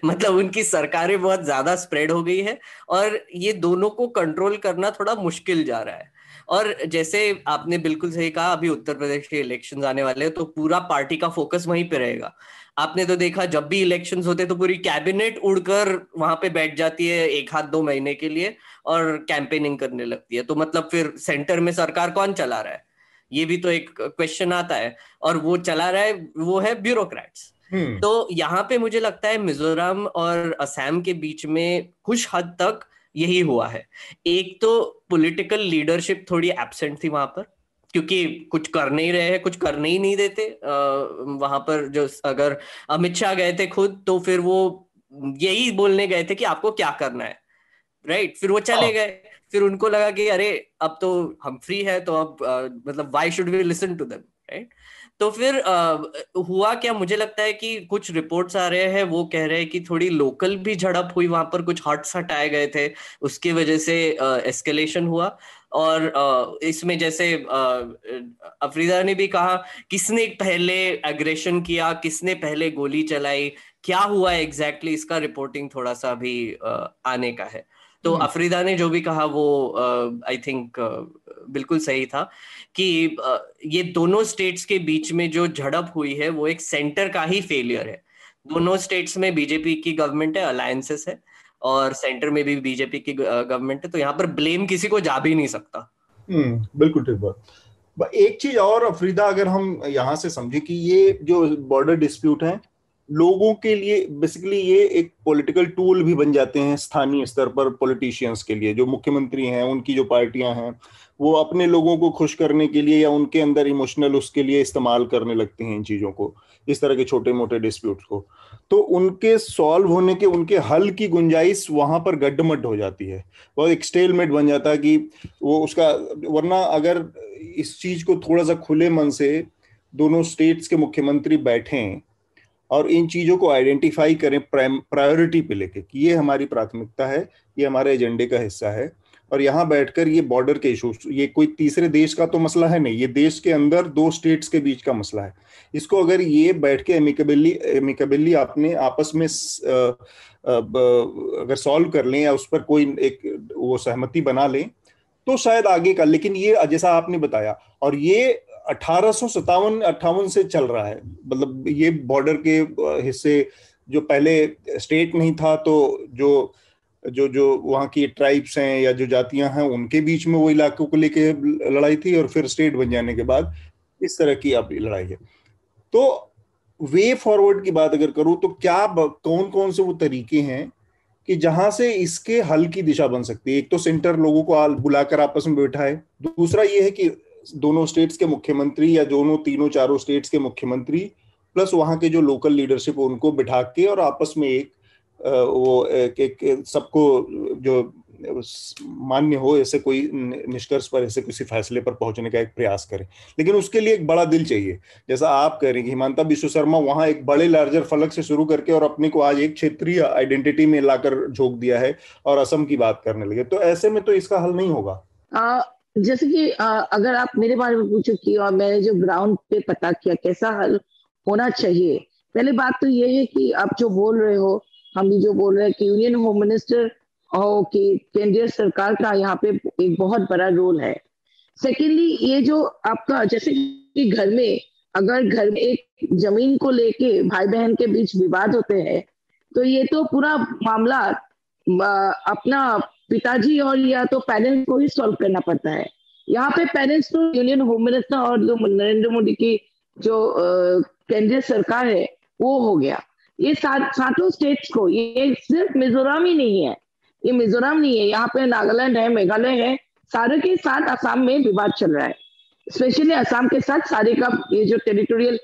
मतलब उनकी सरकारें बहुत ज्यादा स्प्रेड हो गई है और ये दोनों को कंट्रोल करना थोड़ा मुश्किल जा रहा है। और जैसे आपने बिल्कुल सही कहा, अभी उत्तर प्रदेश के इलेक्शंस आने वाले हैं तो पूरा पार्टी का फोकस वहीं पे रहेगा। आपने तो देखा जब भी इलेक्शंस होते तो पूरी कैबिनेट उड़कर वहां पे बैठ जाती है 1-2 महीने के लिए और कैंपेनिंग करने लगती है। तो मतलब फिर सेंटर में सरकार कौन चला रहा है, ये भी तो एक क्वेश्चन आता है, और वो चला रहा है वो है ब्यूरोक्रेट्स। तो यहाँ पे मुझे लगता है मिजोरम और असम के बीच में कुछ हद तक यही हुआ है। एक तो पॉलिटिकल लीडरशिप थोड़ी एब्सेंट थी वहां पर, क्योंकि कुछ कर नहीं रहे हैं, कुछ करने ही नहीं देते वहां पर। जो अगर अमित शाह गए थे खुद तो फिर वो यही बोलने गए थे कि आपको क्या करना है, राइट। फिर वो चले गए, फिर उनको लगा कि अरे अब तो हम फ्री है तो अब मतलब why should we listen to them, right. तो फिर हुआ क्या, मुझे लगता है कि कुछ रिपोर्ट्स आ रहे हैं वो कह रहे हैं कि थोड़ी लोकल भी झड़प हुई वहां पर, कुछ हट्स हटाए गए थे, उसकी वजह से एस्केलेशन हुआ। और इसमें जैसे अफरीदा ने भी कहा, किसने पहले एग्रेशन किया, किसने पहले गोली चलाई, क्या हुआ एग्जैक्टली, इसका रिपोर्टिंग थोड़ा सा भी आने का है। तो अफरीदा ने जो भी कहा वो आई थिंक बिल्कुल सही था कि ये दोनों स्टेट्स के बीच में जो झड़प हुई है वो एक सेंटर का ही फेलियर है। दोनों स्टेट्स में बीजेपी की गवर्नमेंट है, अलायंसेस है, और सेंटर में भी बीजेपी की गवर्नमेंट है, तो यहाँ पर ब्लेम किसी को जा भी नहीं सकता। बिल्कुल ठीक बात। एक चीज और अफरीदा, अगर हम यहाँ से समझे कि ये जो बॉर्डर डिस्प्यूट है लोगों के लिए बेसिकली ये एक पॉलिटिकल टूल भी बन जाते हैं स्थानीय स्तर पर पॉलिटिशियंस के लिए। जो मुख्यमंत्री हैं, उनकी जो पार्टियां हैं, वो अपने लोगों को खुश करने के लिए या उनके अंदर इमोशनल उसके लिए इस्तेमाल करने लगते हैं इन चीजों को, इस तरह के छोटे मोटे डिस्प्यूट्स को। तो उनके सॉल्व होने के, उनके हल की गुंजाइश वहां पर गड्ढमड्ढ हो जाती है, वो एक स्टेलमेट बन जाता है कि वो उसका, वरना अगर इस चीज को थोड़ा सा खुले मन से दोनों स्टेट्स के मुख्यमंत्री बैठें और इन चीजों को आइडेंटिफाई करें प्रायोरिटी पे लेके कि ये हमारी प्राथमिकता है, ये हमारे एजेंडे का हिस्सा है, और यहाँ बैठकर ये बॉर्डर के इशूज, ये कोई तीसरे देश का तो मसला है नहीं, ये देश के अंदर दो स्टेट्स के बीच का मसला है। इसको अगर ये बैठ के एमिकेबली अपने आपस में अगर सॉल्व कर लें या उस पर कोई एक वो सहमति बना लें तो शायद आगे का। लेकिन ये जैसा आपने बताया, और ये 1857-58 से चल रहा है, मतलब ये बॉर्डर के हिस्से जो पहले स्टेट नहीं था, तो जो जो जो वहाँ की ट्राइब्स हैं या जो जातियां हैं उनके बीच में वो इलाकों को लेके लड़ाई थी, और फिर स्टेट बन जाने के बाद इस तरह की अब लड़ाई है। तो वे फॉरवर्ड की बात अगर करूं तो क्या कौन कौन से वो तरीके हैं कि जहां से इसके हल की दिशा बन सकती है? एक तो सेंटर लोगों को बुलाकर आपस में बैठाए, दूसरा ये है कि दोनों स्टेट्स के मुख्यमंत्री या दोनों तीनों चारों स्टेट्स के मुख्यमंत्री प्लस वहां के जो लोकल लीडरशिप उनको बिठा के और आपस में एक वो एक सबको जो मान्य हो ऐसे कोई निष्कर्ष पर, ऐसे किसी फैसले पर पहुंचने का एक प्रयास करें। लेकिन उसके लिए एक बड़ा दिल चाहिए, जैसा आप कह रहे हैं कि हिमांता विश्व शर्मा वहां एक बड़े लार्जर फलक से शुरू करके और अपने को आज एक क्षेत्रीय आइडेंटिटी में लाकर झोंक दिया है और असम की बात करने लगे। तो ऐसे में तो इसका हल नहीं होगा। जैसे कि अगर आप मेरे बारे में पूछो कि और मैंने जो ग्राउंड पे पता किया कैसा हल होना चाहिए, पहले बात तो ये है कि आप जो बोल रहे हो, हम भी जो बोल रहे हैं कि यूनियन होम मिनिस्टर और कि केंद्रीय सरकार का यहाँ पे एक बहुत बड़ा रोल है। सेकेंडली, ये जो आपका जैसे कि घर में, अगर घर में एक जमीन को लेके भाई बहन के बीच विवाद होते हैं तो ये तो पूरा मामला अपना पिताजी और या तो पेरेंट्स को ही सॉल्व करना पड़ता है। यहाँ पे पेरेंट्स तो यूनियन होम मिनिस्टर और जो नरेंद्र मोदी की जो केंद्रीय सरकार है वो हो गया। ये सातों स्टेट्स को, ये सिर्फ मिजोरम ही नहीं है, ये मिजोरम नहीं है, यहाँ पे नागालैंड है, मेघालय है, सारे के साथ असम में विवाद चल रहा है। स्पेशली असम के साथ सारे का ये जो टेरिटोरियल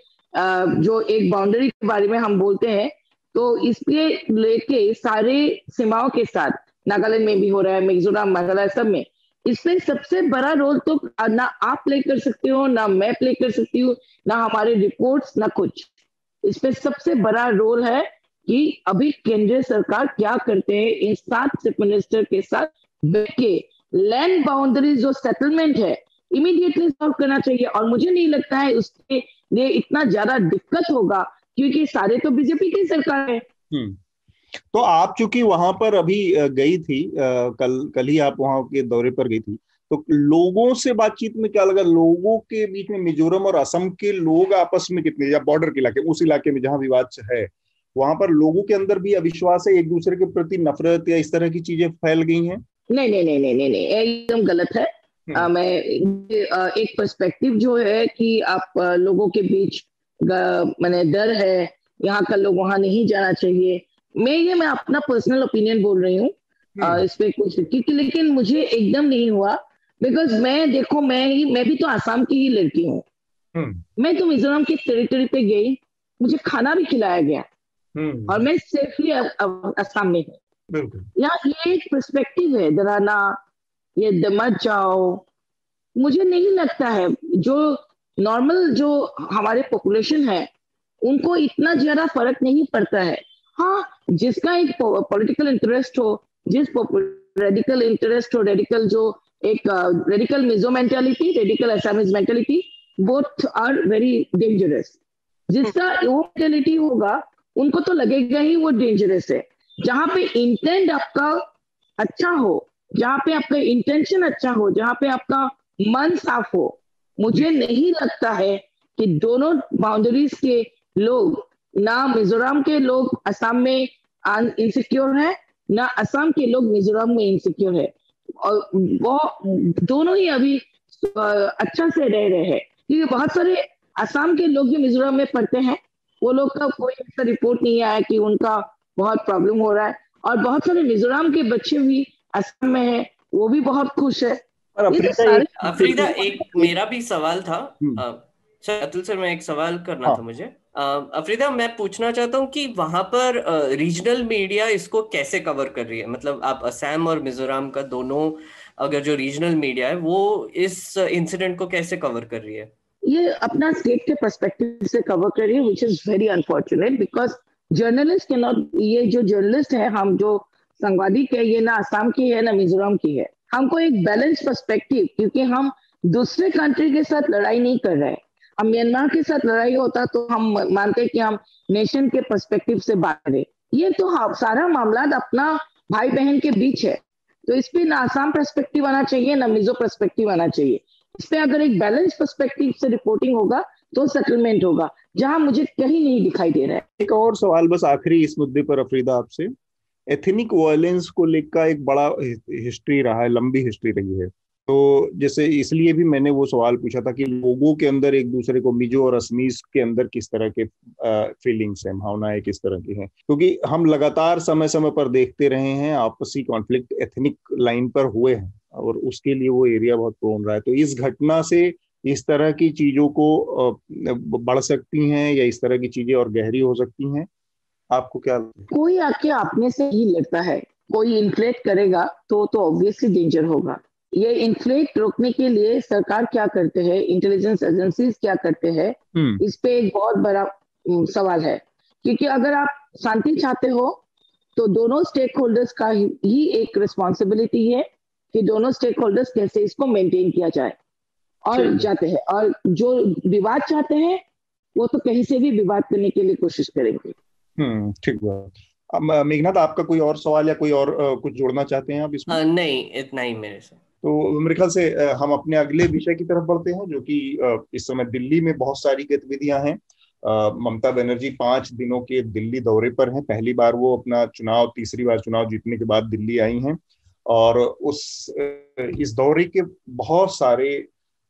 जो एक बाउंड्री के बारे में हम बोलते हैं, तो इसके लेके सारे सीमाओं के साथ नागालैंड में भी हो रहा है, मिजोरम, मेघालय सब में। इसमें सबसे बड़ा रोल तो ना आप प्ले कर सकते हो, ना मैं प्ले कर सकती हूँ, ना हमारे रिपोर्ट्स, ना कुछ। इसमें सबसे बड़ा रोल है कि अभी केंद्रीय सरकार क्या करते हैं इन 7 चीफ मिनिस्टर के साथ बैठ के लैंड बाउंड्री जो सेटलमेंट है इमीडिएटली सॉल्व करना चाहिए। और मुझे नहीं लगता है उसके लिए इतना ज्यादा दिक्कत होगा क्योंकि सारे तो बीजेपी की सरकार है। तो आप चूंकि वहां पर अभी गई थी, कल ही आप वहां के दौरे पर गई थी, तो लोगों से बातचीत में क्या लगा? लोगों के बीच में मिजोरम और असम के लोग आपस में कितने, या बॉर्डर के इलाके, उस इलाके में जहां विवाद है, वहां पर लोगों के अंदर भी अविश्वास है, एक दूसरे के प्रति नफरत या इस तरह की चीजें फैल गई हैं? नहीं नहीं नहीं नहीं नहीं नहीं, एकदम गलत है। मैं एक पर्सपेक्टिव जो है कि आप लोगों के बीच मैंने डर है, यहाँ का लोग वहां नहीं जाना चाहिए। मैं अपना पर्सनल ओपिनियन बोल रही हूँ इस पे कुछ, क्योंकि लेकिन मुझे एकदम नहीं हुआ। बिकॉज मैं भी तो आसाम की ही लड़की हूँ। मैं तो मिजोरम की टेरिटरी पे गई, मुझे खाना भी खिलाया गया और मैं सेफली आसाम में हूँ। यहाँ ये एक पर्सपेक्टिव है, डराना, ये मत जाओ। मुझे नहीं लगता है जो नॉर्मल जो हमारे पॉपुलेशन है उनको इतना ज्यादा फर्क नहीं पड़ता है। हाँ, जिसका एक पॉलिटिकल इंटरेस्ट हो, जिस रेडिकल इंटरेस्ट हो, रेडिकल जो एक radical Mizo mentality, radical Assamese mentality, both are very dangerous. जिसका वो मेंटालिटी होगा उनको तो लगेगा ही वो डेंजरस है। जहां पे इंटेंट आपका अच्छा हो, जहाँ पे आपका इंटेंशन अच्छा हो, जहाँ पे आपका मन साफ हो, मुझे नहीं लगता है कि दोनों बाउंड्रीज के लोग, ना मिजोरम के लोग असम में इनसिक्योर है, ना असम के लोग मिजोरम में इनसिक्योर है, और वो दोनों ही अभी अच्छा से रह रहे हैं। क्योंकि बहुत सारे असम के लोग जो मिजोरम में पढ़ते हैं, वो लोग का कोई ऐसा रिपोर्ट नहीं आया कि उनका बहुत प्रॉब्लम हो रहा है, और बहुत सारे मिजोरम के बच्चे भी असम में है, वो भी बहुत खुश है। और ये तो अफ्रीदा सारे अफरीदा, एक मेरा भी सवाल था। हम्म, सर अतुल सर, मैं एक सवाल करना हाँ था मुझे। अफरीदा, मैं पूछना चाहता हूँ कि वहां पर रीजनल मीडिया इसको कैसे कवर कर रही है? मतलब आप असम और मिजोरम का दोनों, अगर जो रीजनल मीडिया है वो इस इंसिडेंट को कैसे कवर कर रही है? ये अपना स्टेट के पर्सपेक्टिव से कवर कर रही है, which is very unfortunate, because journalist के नॉट, ये जो जर्नलिस्ट है, हम जो संवादिक है, ये ना असम की है ना मिजोरम की है। हमको एक बैलेंस पर्सपेक्टिव, क्योंकि हम दूसरे कंट्री के साथ लड़ाई नहीं कर रहे हैं। हम म्यांमार के साथ लड़ाई होता तो हम मानते कि हम नेशन के पर्सपेक्टिव से बात करें। ये तो हाँ, सारा मामला अपना भाई बहन के बीच है, तो इस पे ना आसाम पर्सपेक्टिव आना चाहिए, ना मिजो पर्सपेक्टिव आना चाहिए। इस पे अगर एक बैलेंस पर्सपेक्टिव से रिपोर्टिंग होगा तो सेटलमेंट होगा, जहां मुझे कहीं नहीं दिखाई दे रहा है। एक और सवाल बस आखिरी इस मुद्दे पर अफरीदा आपसे। एथनिक वायलेंस को लेकर एक बड़ा हिस्ट्री रहा है, लंबी हिस्ट्री रही है। तो जैसे इसलिए भी मैंने वो सवाल पूछा था कि लोगों के अंदर एक दूसरे को, मिजो और असमीज के अंदर किस तरह के फीलिंग्स हैं, भावनाएं किस तरह की हैं, क्योंकि हम लगातार समय समय पर देखते रहे हैं आपसी कॉन्फ्लिक्ट एथनिक लाइन पर हुए हैं, और उसके लिए वो एरिया बहुत प्रोन रहा है। तो इस घटना से इस तरह की चीजों को बढ़ सकती हैं, या इस तरह की चीजें और गहरी हो सकती हैं, आपको क्या लगता है? कोई आके अपने से ही लगता है, कोई इन्फ्लेट करेगा तो ऑब्वियसली डेंजर होगा। ये इन्फ्लेट रोकने के लिए सरकार क्या करते हैं, इंटेलिजेंस एजेंसीज क्या करते हैं, इस पे एक बहुत बड़ा सवाल है। क्योंकि अगर आप शांति चाहते हो तो दोनों स्टेक होल्डर्स का ही एक रिस्पॉन्सिबिलिटी है कि दोनों स्टेक होल्डर्स कैसे इसको मेंटेन किया जाए, और जाते हैं, और जो विवाद चाहते हैं वो तो कहीं से भी विवाद करने के लिए कोशिश करेंगे। ठीक बात। अब मेघनाथ, आपका कोई और सवाल या कोई और कुछ जोड़ना चाहते हैं आप इसमें? नहीं, इतना ही मेरे से। तो मेरे ख्याल से हम अपने अगले विषय की तरफ बढ़ते हैं, जो कि इस समय दिल्ली में बहुत सारी गतिविधियां हैं। ममता बनर्जी 5 दिनों के दिल्ली दौरे पर हैं। पहली बार वो अपना चुनाव, तीसरी बार चुनाव जीतने के बाद दिल्ली आई हैं, और इस दौरे के बहुत सारे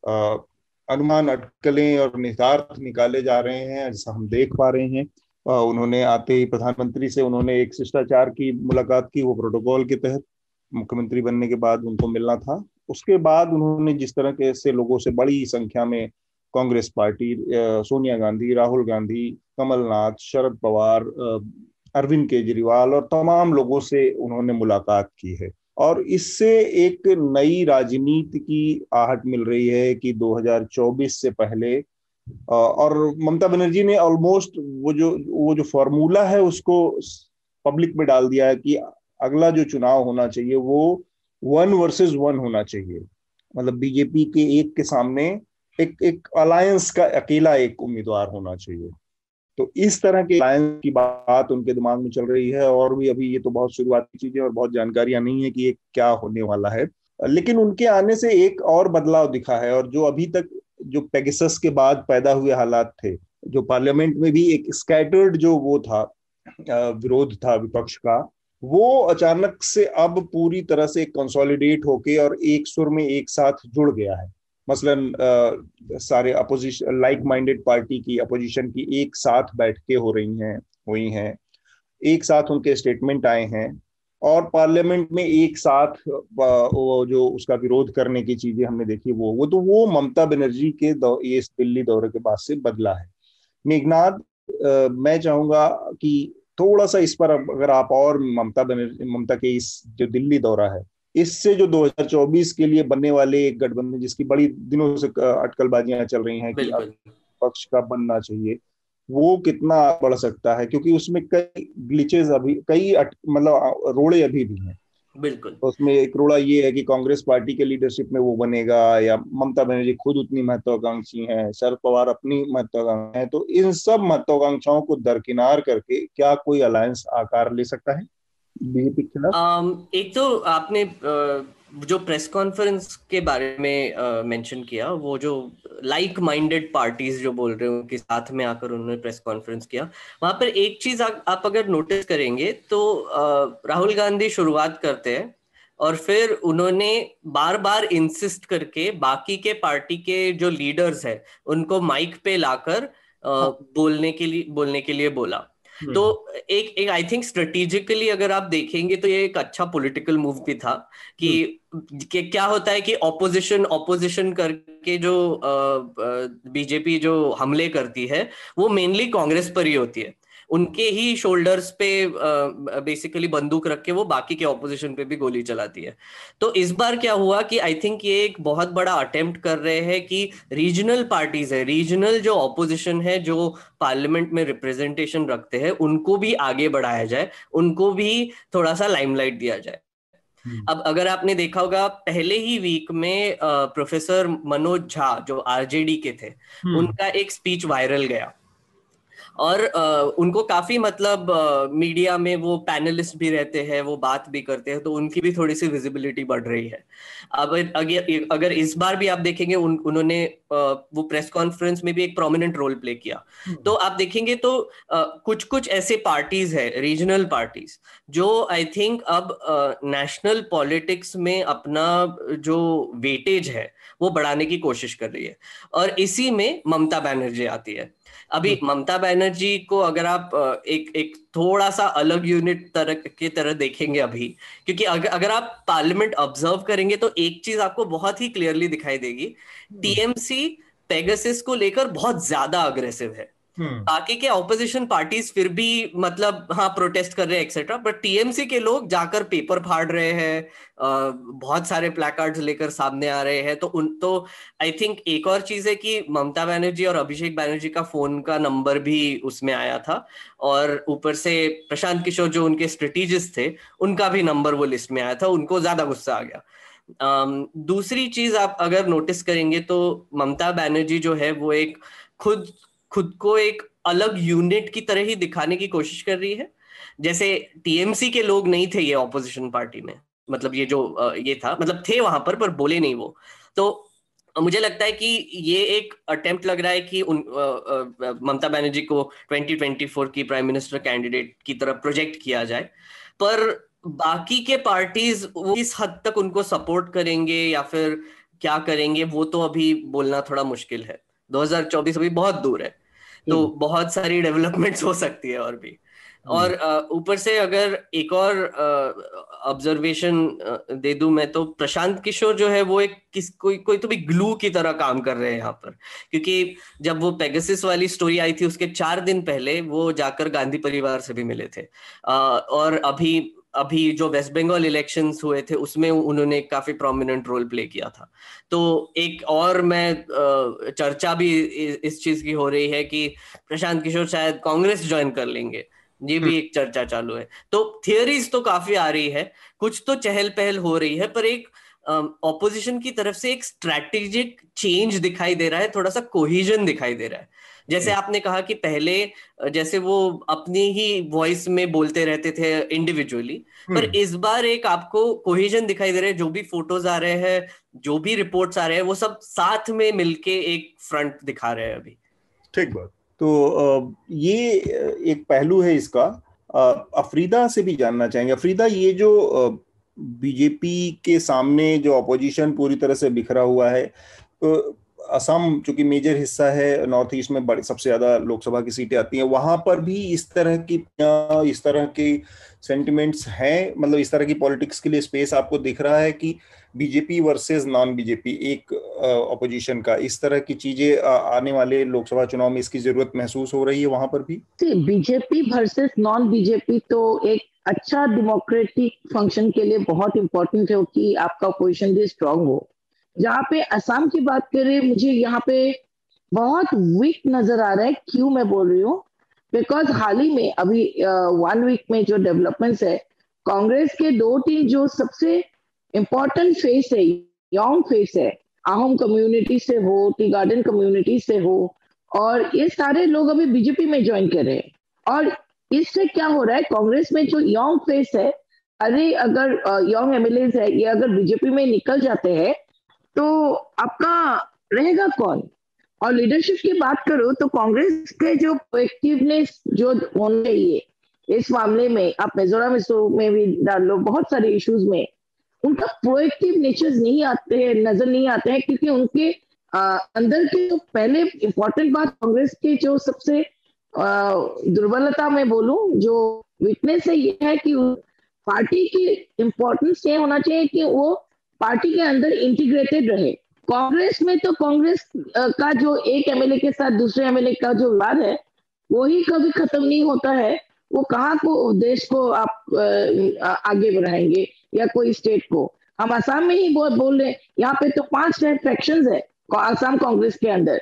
अनुमान, अटकलें और निहितार्थ निकाले जा रहे हैं, जैसा हम देख पा रहे हैं। उन्होंने आते ही प्रधानमंत्री से उन्होंने एक शिष्टाचार की मुलाकात की, वो प्रोटोकॉल के तहत मुख्यमंत्री बनने के बाद उनको मिलना था। उसके बाद उन्होंने जिस तरह के से लोगों से बड़ी संख्या में, कांग्रेस पार्टी, सोनिया गांधी, राहुल गांधी, कमलनाथ, शरद पवार, अरविंद केजरीवाल और तमाम लोगों से उन्होंने मुलाकात की है। और इससे एक नई राजनीति की आहट मिल रही है कि 2024 से पहले, और ममता बनर्जी ने ऑलमोस्ट वो जो फॉर्मूला है उसको पब्लिक में डाल दिया है कि अगला जो चुनाव होना चाहिए वो 1 वर्सेस 1 होना चाहिए। मतलब बीजेपी के एक के सामने एक अलायंस का अकेला एक उम्मीदवार होना चाहिए। तो इस तरह के अलायंस की बात उनके दिमाग में चल रही है, और भी अभी ये तो बहुत शुरुआती चीजें और बहुत जानकारियां नहीं है कि ये क्या होने वाला है। लेकिन उनके आने से एक और बदलाव दिखा है, और जो अभी तक जो पेगासस के बाद पैदा हुए हालात थे, जो पार्लियामेंट में भी एक स्कैटर्ड जो वो था, विरोध था विपक्ष का, वो अचानक से अब पूरी तरह से कंसोलिडेट होके और एक सुर में एक साथ जुड़ गया है। मसलन सारे अपोजिशन, लाइक माइंडेड पार्टी की, अपोजिशन की एक साथ बैठकें हुई हैं, एक साथ उनके स्टेटमेंट आए हैं, और पार्लियामेंट में एक साथ वो जो उसका विरोध करने की चीजें हमने देखी, वो ममता बनर्जी के ये दिल्ली दौरे के बाद से बदला है। मेघनाथ, मैं चाहूंगा कि थोड़ा सा इस पर अगर आप और ममता के इस जो दिल्ली दौरा है, इससे जो 2024 के लिए बनने वाले एक गठबंधन, जिसकी बड़ी दिनों से अटकलबाजियां चल रही हैं कि पक्ष का बनना चाहिए, वो कितना बढ़ सकता है, क्योंकि उसमें कई ग्लिचेस अभी, मतलब रोड़े अभी भी हैं। बिल्कुल। तो उसमें एक रोड़ा ये है कि कांग्रेस पार्टी के लीडरशिप में वो बनेगा, या ममता बनर्जी खुद उतनी महत्वाकांक्षी हैं, शरद पवार अपनी महत्वाकांक्षी हैं। तो इन सब महत्वाकांक्षाओं को दरकिनार करके क्या कोई अलायंस आकार ले सकता है? बीजेपी के खिलाफ? एक तो आपने जो प्रेस कॉन्फ्रेंस के बारे में मेंशन किया, वो जो लाइक माइंडेड पार्टीज जो बोल रहे हो कि साथ में आकर उन्होंने प्रेस कॉन्फ्रेंस किया, वहां पर एक चीज आप अगर नोटिस करेंगे तो राहुल गांधी शुरुआत करते हैं और फिर उन्होंने बार बार इंसिस्ट करके बाकी के पार्टी के जो लीडर्स है उनको माइक पे लाकर बोलने के लिए बोला। तो एक आई थिंक स्ट्रेटेजिकली अगर आप देखेंगे तो ये एक अच्छा पॉलिटिकल मूव भी था कि क्या होता है कि ऑपोजिशन करके जो बीजेपी जो हमले करती है वो मेनली कांग्रेस पर ही होती है, उनके ही शोल्डर्स पे बेसिकली बंदूक रख के वो बाकी के ऑपोजिशन पे भी गोली चलाती है। तो इस बार क्या हुआ कि आई थिंक ये एक बहुत बड़ा अटेम्प्ट कर रहे हैं कि रीजनल पार्टीज है, रीजनल जो ऑपोजिशन है, जो पार्लियामेंट में रिप्रेजेंटेशन रखते हैं, उनको भी आगे बढ़ाया जाए, उनको भी थोड़ा सा लाइमलाइट दिया जाए। अब अगर आपने देखा होगा पहले ही वीक में प्रोफेसर मनोज झा जो आरजेडी के थे, उनका एक स्पीच वायरल गया और उनको काफी मतलब मीडिया में वो पैनलिस्ट भी रहते हैं, वो बात भी करते हैं, तो उनकी भी थोड़ी सी विजिबिलिटी बढ़ रही है। अब अगर इस बार भी आप देखेंगे उन्होंने वो प्रेस कॉन्फ्रेंस में भी एक प्रोमिनेंट रोल प्ले किया। तो आप देखेंगे तो कुछ कुछ ऐसे पार्टीज है, रीजनल पार्टीज, जो आई थिंक अब नेशनल पॉलिटिक्स में अपना जो वेटेज है वो बढ़ाने की कोशिश कर रही है, और इसी में ममता बनर्जी आती है। अभी ममता बनर्जी को अगर आप एक थोड़ा सा अलग यूनिट की तरह देखेंगे अभी, क्योंकि अगर आप पार्लियामेंट ऑब्जर्व करेंगे तो एक चीज आपको बहुत ही क्लियरली दिखाई देगी, टीएमसी पेगासस को लेकर बहुत ज्यादा अग्रेसिव है। बाकी के ऑपोजिशन पार्टीज फिर भी मतलब हाँ प्रोटेस्ट कर रहे हैं एक्सेट्रा, बट टीएमसी के लोग जाकर पेपर फाड़ रहे हैं, बहुत सारे प्लैकार्ड्स लेकर सामने आ रहे हैं। तो आई थिंक एक और चीज है कि ममता बनर्जी और अभिषेक बनर्जी का फोन का नंबर भी उसमें आया था, और ऊपर से प्रशांत किशोर जो उनके स्ट्रेटेजिस्ट थे उनका भी नंबर वो लिस्ट में आया था, उनको ज्यादा गुस्सा आ गया। दूसरी चीज आप अगर नोटिस करेंगे तो ममता बनर्जी जो है वो एक खुद को एक अलग यूनिट की तरह ही दिखाने की कोशिश कर रही है। जैसे टीएमसी के लोग नहीं थे ये ऑपोजिशन पार्टी में, मतलब ये जो ये था, मतलब थे वहां पर बोले नहीं वो। तो मुझे लगता है कि ये एक अटेम्प्ट लग रहा है कि ममता बनर्जी को 2024 की प्राइम मिनिस्टर कैंडिडेट की तरफ प्रोजेक्ट किया जाए, पर बाकी के पार्टीज वो किस हद तक उनको सपोर्ट करेंगे या फिर क्या करेंगे वो तो अभी बोलना थोड़ा मुश्किल है। 2024 अभी बहुत दूर है, तो बहुत सारी डेवलपमेंट्स हो सकती है और भी। और ऊपर से अगर एक और ऑब्जर्वेशन दे दूं मैं, तो प्रशांत किशोर जो है वो एक कोई तो भी ग्लू की तरह काम कर रहे हैं यहाँ पर, क्योंकि जब वो पेगासस वाली स्टोरी आई थी उसके 4 दिन पहले वो जाकर गांधी परिवार से भी मिले थे, और अभी जो वेस्ट बंगाल इलेक्शंस हुए थे उसमें उन्होंने काफी प्रोमिनेंट रोल प्ले किया था। तो एक और मैं चर्चा भी इस चीज की हो रही है कि प्रशांत किशोर शायद कांग्रेस ज्वाइन कर लेंगे, ये भी एक चर्चा चालू है। तो थियरीज तो काफी आ रही है, कुछ तो चहल पहल हो रही है, पर एक ऑपोजिशन की तरफ से एक स्ट्रैटेजिक चेंज दिखाई दे रहा है, थोड़ा सा कोहिजन दिखाई दे रहा है। जैसे आपने कहा कि पहले जैसे वो अपनी ही वॉइस में बोलते रहते थे इंडिविजुअली, पर इस बार एक आपको कोहेजन दिखाई दे रहा है। जो भी फोटोज आ रहे हैं, जो भी रिपोर्ट्स आ रहे हैं, वो सब साथ में मिलके एक फ्रंट दिखा रहे हैं अभी। ठीक बात। तो ये एक पहलू है इसका। अफरीदा से भी जानना चाहेंगे। अफरीदा, ये जो बीजेपी के सामने जो अपोजिशन पूरी तरह से बिखरा हुआ है, असम चूंकि मेजर हिस्सा है, नॉर्थ ईस्ट में बड़ी सबसे ज्यादा लोकसभा की सीटें आती हैं, वहां पर भी इस तरह की सेंटिमेंट्स हैं, मतलब इस तरह की पॉलिटिक्स के लिए स्पेस आपको दिख रहा है कि बीजेपी वर्सेस नॉन बीजेपी एक ऑपोजिशन का, इस तरह की चीजें आने वाले लोकसभा चुनाव में इसकी जरूरत महसूस हो रही है वहां पर भी? बीजेपी वर्सेस नॉन बीजेपी तो एक अच्छा डेमोक्रेटिक फंक्शन के लिए बहुत इंपॉर्टेंट है कि आपका ऑपोजिशन भी स्ट्रांग हो। जहाँ पे असम की बात करें, मुझे यहाँ पे बहुत वीक नजर आ रहा है। क्यों मैं बोल रही हूँ, बिकॉज हाल ही में अभी 1 वीक में जो डेवलपमेंट्स है, कांग्रेस के 2-3 जो सबसे इम्पोर्टेंट फेस है, यंग फेस है, आहम कम्युनिटी से हो, टी गार्डन कम्युनिटी से हो, और ये सारे लोग अभी बीजेपी में ज्वाइन कर रहे हैं। और इससे क्या हो रहा है, कांग्रेस में जो यंग फेस है अरे अगर यंग एमएलएज है ये अगर बीजेपी में निकल जाते हैं तो आपका रहेगा कौन? और लीडरशिप की बात करो तो कांग्रेस के जो प्रोएक्टिवनेस जो होना चाहिए इस मामले में, आप मिजोरम में भी डाल लो, बहुत सारे इश्यूज में उनका प्रोएक्टिव नेचर नहीं आते हैं, नजर नहीं आते हैं, क्योंकि उनके अंदर के जो पहले इंपॉर्टेंट बात कांग्रेस के जो सबसे दुर्बलता में बोलूं, जो वीकनेस है, ये है कि पार्टी की इम्पोर्टेंस ये होना चाहिए कि वो पार्टी के अंदर इंटीग्रेटेड रहे। कांग्रेस में तो कांग्रेस का जो एक एमएलए के साथ दूसरे एमएलए का जो विवाद है वो ही कभी खत्म नहीं होता है। वो कहाँ को देश को आप आगे बढ़ाएंगे या कोई स्टेट को? हम असम में ही बहुत बोल रहे हैं, यहाँ पे तो 5 फैक्शंस है असम कांग्रेस के अंदर।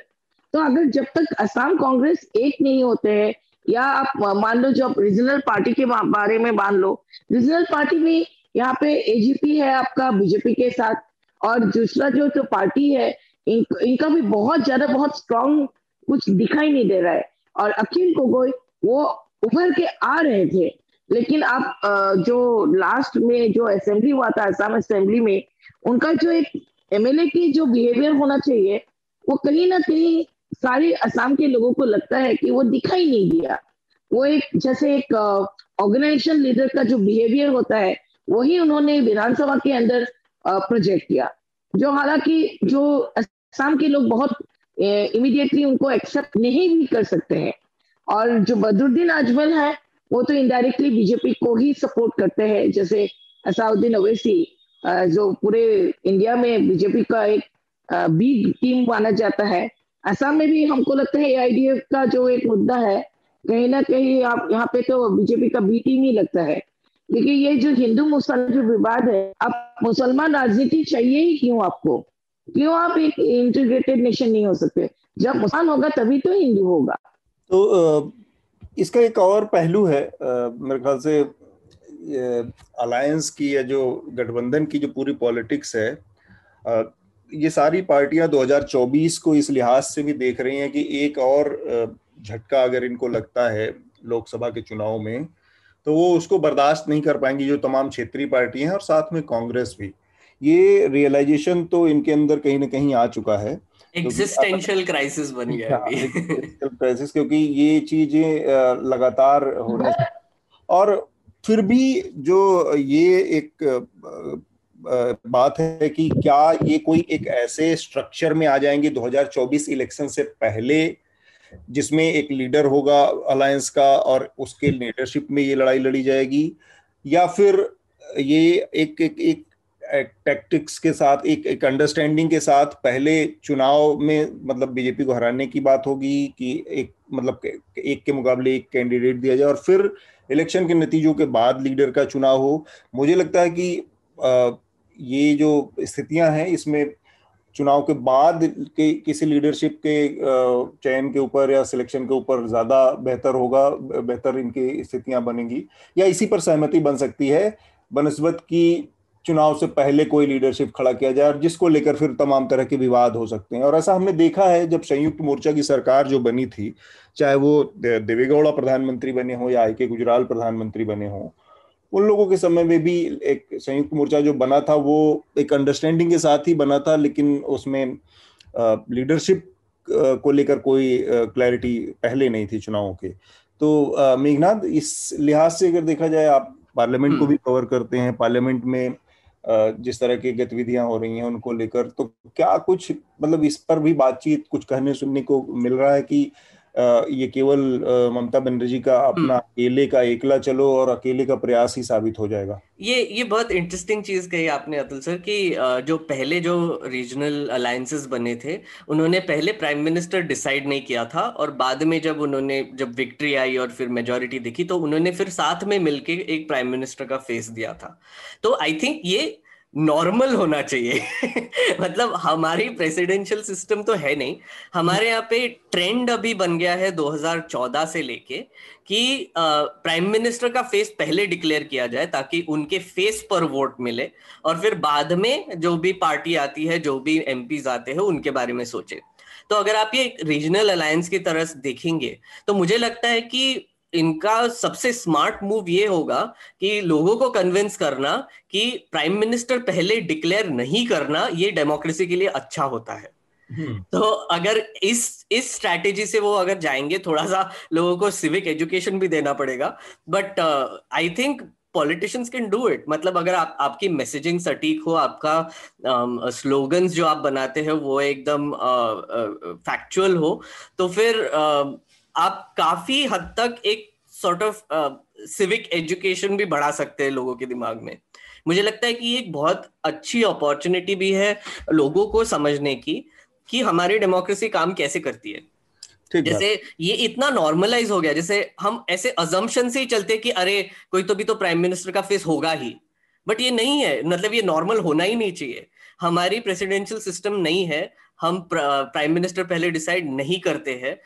तो अगर जब तक असम कांग्रेस एक नहीं होते हैं, या आप मान लो जब रीजनल पार्टी के बारे में मान लो, रीजनल पार्टी में यहाँ पे एजीपी है आपका बीजेपी के साथ, और दूसरा जो पार्टी है इनका भी बहुत ज्यादा बहुत स्ट्रांग कुछ दिखाई नहीं दे रहा है। और अखिल गोगोई वो उभर के आ रहे थे, लेकिन आप जो लास्ट में जो असेंबली हुआ था असम असेंबली में, उनका जो एक एमएलए की जो बिहेवियर होना चाहिए वो कहीं ना कहीं सारे असम के लोगों को लगता है कि वो दिखाई नहीं दिया। वो एक जैसे एक ऑर्गेनाइजेशन लीडर का जो बिहेवियर होता है वही उन्होंने विधानसभा के अंदर प्रोजेक्ट किया, जो हालांकि जो असम के लोग बहुत इमीडिएटली उनको एक्सेप्ट नहीं भी कर सकते हैं। और जो बदरुद्दीन अजमल है वो तो इनडायरेक्टली बीजेपी को ही सपोर्ट करते हैं, जैसे असाउद्दीन ओवैसी जो पूरे इंडिया में बीजेपी का एक बिग टीम माना जाता है। असम में भी हमको लगता है एआईडीएफ का जो एक मुद्दा है कहीं ना कहीं आप यहाँ पे तो बीजेपी का बी टीम ही लगता है। लेकिन ये जो हिंदू मुसलमान जो विवाद है, आप मुसलमान राजनीति चाहिए ही क्यों आपको? क्यों आप एक इंटीग्रेटेड नेशन नहीं हो सकते? जब मुसलमान होगा तभी तो हिंदू होगा। तो इसका एक और पहलू है मेरे ख्याल से, अलायंस की या जो गठबंधन की जो पूरी पॉलिटिक्स है, ये सारी पार्टियां 2024 को इस लिहाज से भी देख रही हैं कि एक और झटका अगर इनको लगता है लोकसभा के चुनाव में तो वो उसको बर्दाश्त नहीं कर पाएंगी, जो तमाम क्षेत्रीय पार्टियां हैं और साथ में कांग्रेस भी। ये रियलाइजेशन तो इनके अंदर कहीं ना कहीं आ चुका है। एग्जिस्टेंशियल क्राइसिस बन गया अभी। एग्जिस्टेंशियल क्राइसिस, क्योंकि ये चीजें लगातार होने, और फिर भी जो ये एक बात है कि क्या ये कोई एक ऐसे स्ट्रक्चर में आ जाएंगे 2024 इलेक्शन से पहले जिसमें एक लीडर होगा अलायंस का और उसके लीडरशिप में ये लड़ाई लड़ी जाएगी, या फिर ये एक टैक्टिक्स के साथ एक अंडरस्टैंडिंग के साथ पहले चुनाव में मतलब बीजेपी को हराने की बात होगी कि एक मतलब एक के मुकाबले एक कैंडिडेट दिया जाए और फिर इलेक्शन के नतीजों के बाद लीडर का चुनाव हो। मुझे लगता है कि ये जो स्थितियां हैं इसमें चुनाव के बाद के किसी लीडरशिप के चयन के ऊपर या सिलेक्शन के ऊपर ज्यादा बेहतर होगा, बेहतर इनकी स्थितियां बनेंगी, या इसी पर सहमति बन सकती है बनस्बत की चुनाव से पहले कोई लीडरशिप खड़ा किया जाए, और जिसको लेकर फिर तमाम तरह के विवाद हो सकते हैं। और ऐसा हमने देखा है जब संयुक्त मोर्चा की सरकार जो बनी थी, चाहे वो देवेगौड़ा प्रधानमंत्री बने हो या आई.के. गुजराल प्रधानमंत्री बने हो, उन लोगों के समय में भी एक संयुक्त मोर्चा जो बना था वो एक अंडरस्टैंडिंग के साथ ही बना था, लेकिन उसमें लीडरशिप को लेकर कोई क्लैरिटी पहले नहीं थी चुनावों के। तो मेघनाथ, इस लिहाज से अगर देखा जाए, आप पार्लियामेंट को भी कवर करते हैं, पार्लियामेंट में जिस तरह की गतिविधियां हो रही हैं उनको लेकर, तो क्या कुछ मतलब इस पर भी बातचीत कुछ कहने सुनने को मिल रहा है कि ये केवल ममता बनर्जी का अपना अकेले का एकला चलो और अकेले का प्रयास ही साबित हो जाएगा? ये बहुत इंटरेस्टिंग चीज कही आपने अतुल सर कि जो पहले जो रीजनल अलायंसेस बने थे उन्होंने पहले प्राइम मिनिस्टर डिसाइड नहीं किया था, और बाद में जब विक्ट्री आई और फिर मेजॉरिटी दिखी तो उन्होंने फिर साथ में मिलके एक प्राइम मिनिस्टर का फेस दिया था। तो आई थिंक ये नॉर्मल होना चाहिए। मतलब हमारी प्रेसिडेंशियल सिस्टम तो है नहीं, हमारे यहाँ पे ट्रेंड अभी बन गया है 2014 से लेके कि प्राइम मिनिस्टर का फेस पहले डिक्लेयर किया जाए ताकि उनके फेस पर वोट मिले, और फिर बाद में जो भी पार्टी आती है, जो भी एमपीज आते हैं, उनके बारे में सोचे। तो अगर आप ये रीजनल अलायंस की तरह देखेंगे तो मुझे लगता है कि इनका सबसे स्मार्ट मूव ये होगा कि लोगों को कन्विंस करना कि प्राइम मिनिस्टर पहले डिक्लेयर नहीं करना ये डेमोक्रेसी के लिए अच्छा होता है। तो अगर इस स्ट्रैटेजी से वो अगर जाएंगे, थोड़ा सा लोगों को सिविक एजुकेशन भी देना पड़ेगा, but I think politicians can do it. मतलब अगर आपकी मैसेजिंग सटीक हो, आपका स्लोगन्स जो आप बनाते हैं वो एकदम फैक्चुअल हो, तो फिर आप काफी हद तक एक सॉर्ट ऑफ सिविक एजुकेशन भी बढ़ा सकते हैं लोगों के दिमाग में। मुझे लगता है कि ये एक बहुत अच्छी अपॉर्चुनिटी भी है लोगों को समझने की कि हमारी डेमोक्रेसी काम कैसे करती है। जैसे ये इतना नॉर्मलाइज हो गया, जैसे हम ऐसे अजम्पशन से ही चलते कि अरे कोई तो भी तो प्राइम मिनिस्टर का फेस होगा ही, बट ये नहीं है। मतलब ये नॉर्मल होना ही नहीं चाहिए। हमारी प्रेसिडेंशियल सिस्टम नहीं है, हम प्राइम मिनिस्टर पहले डिसाइड नहीं करते हैं।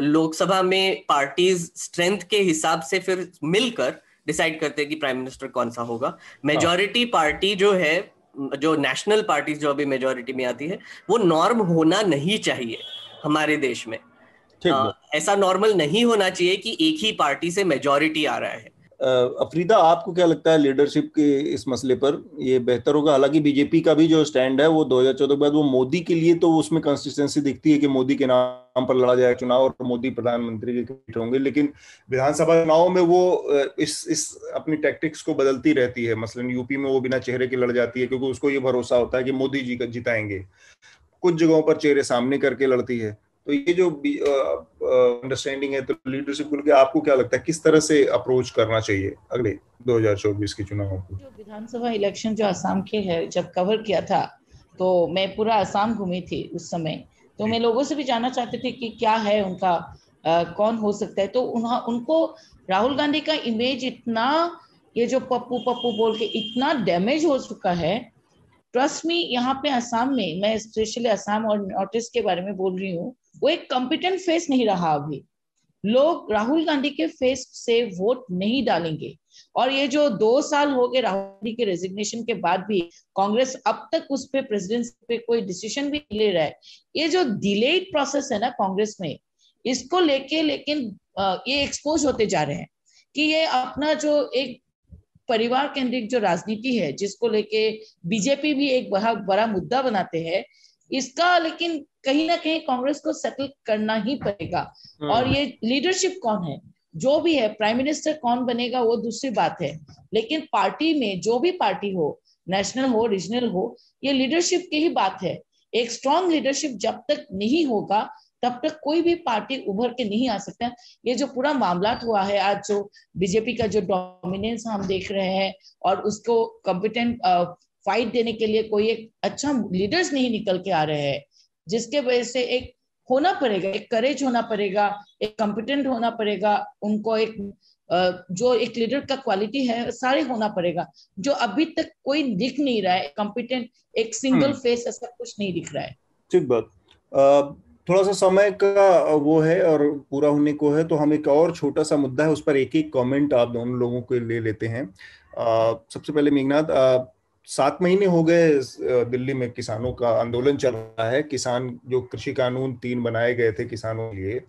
लोकसभा में पार्टीज स्ट्रेंथ के हिसाब से फिर मिलकर डिसाइड करते हैं कि प्राइम मिनिस्टर कौन सा होगा। मेजॉरिटी पार्टी जो है, जो नेशनल पार्टीज जो अभी मेजॉरिटी में आती है, वो नॉर्म होना नहीं चाहिए हमारे देश में। ऐसा नॉर्मल नहीं होना चाहिए कि एक ही पार्टी से मेजॉरिटी आ रहा है। अफरीदा, आपको क्या लगता है लीडरशिप के इस मसले पर ये बेहतर होगा? हालांकि बीजेपी का भी जो स्टैंड है वो 2014 के बाद वो मोदी के लिए, तो उसमें कंसिस्टेंसी दिखती है कि मोदी के नाम पर लड़ा जाएगा चुनाव और मोदी प्रधानमंत्री के कैंडिडेट होंगे, लेकिन विधानसभा चुनाव में वो इस अपनी टैक्टिक्स को बदलती रहती है। मसलन यूपी में वो बिना चेहरे के लड़ जाती है क्योंकि उसको ये भरोसा होता है कि मोदी जी का जिताएंगे। कुछ जगहों पर चेहरे सामने करके लड़ती है। तो ये जो अंडरस्टैंडिंग है, तो लीडरशिप को आपको क्या लगता है किस तरह से अप्रोच करना चाहिए अगले 2024 के चुनावों को? जो विधानसभा इलेक्शन जो असम के है, जब कवर किया था तो मैं पूरा असम घूमी थी उस समय। तो मैं लोगों से भी जानना चाहते थे कि क्या है उनका, कौन हो सकता है। तो उनको राहुल गांधी का इमेज इतना, ये जो पप्पू पप्पू बोल के इतना डैमेज हो चुका है। ट्रस्ट मी, यहाँ पे असम में, मैं स्पेशली असम और नॉर्थ ईस्ट के बारे में बोल रही हूँ, वो एक कॉम्पिटेंट फेस नहीं रहा अभी। लोग राहुल गांधी के फेस से वोट नहीं डालेंगे। और ये जो 2 साल हो गए राहुल गांधी के रेजिग्नेशन के बाद भी कांग्रेस अब तक उस पे प्रेसिडेंसी पे कोई डिसीजन भी नहीं ले रहा है। ये जो डिलेड प्रोसेस है ना कांग्रेस में, इसको लेके लेकिन ये एक्सपोज होते जा रहे हैं कि ये अपना जो एक परिवार केंद्रित जो राजनीति है, जिसको लेके बीजेपी भी एक बहुत बड़ा मुद्दा बनाते हैं, इसका लेकिन कहीं ना कहीं कांग्रेस को सेटल करना ही पड़ेगा। और ये लीडरशिप कौन है, जो भी है, प्राइम मिनिस्टर कौन बनेगा वो दूसरी बात है, लेकिन पार्टी में जो भी पार्टी हो, नेशनल हो रीजनल हो, ये लीडरशिप की ही बात है। एक स्ट्रॉन्ग लीडरशिप जब तक नहीं होगा तब तक कोई भी पार्टी उभर के नहीं आ सकता। ये जो पूरा मामला हुआ है आज, जो बीजेपी का जो डोमिनेंस हम देख रहे हैं और उसको कॉम्पिटेंट फाइट देने के लिए कोई एक अच्छा लीडर्स नहीं निकल के आ रहे हैं, जिसके वजह से एक होना पड़ेगा, एक करेज होना पड़ेगा, एक कॉम्पिटेंट होना पड़ेगा उनको, एक जो एक लीडर का क्वालिटी है सारे होना पड़ेगा, जो अभी तक कोई दिख नहीं रहा है। कॉम्पिटेंट एक सिंगल फेस ऐसा कुछ नहीं दिख रहा है। ठीक बात। थोड़ा सा समय का वो है और पूरा होने को है, तो हम एक और छोटा सा मुद्दा है उस पर एक एक कमेंट आप दोनों लोगों के ले लेते हैं। सबसे पहले मेघनाथ, 7 महीने हो गए दिल्ली में किसानों का आंदोलन चल रहा है। किसान जो कृषि कानून 3 बनाए गए थे किसानों के लिए,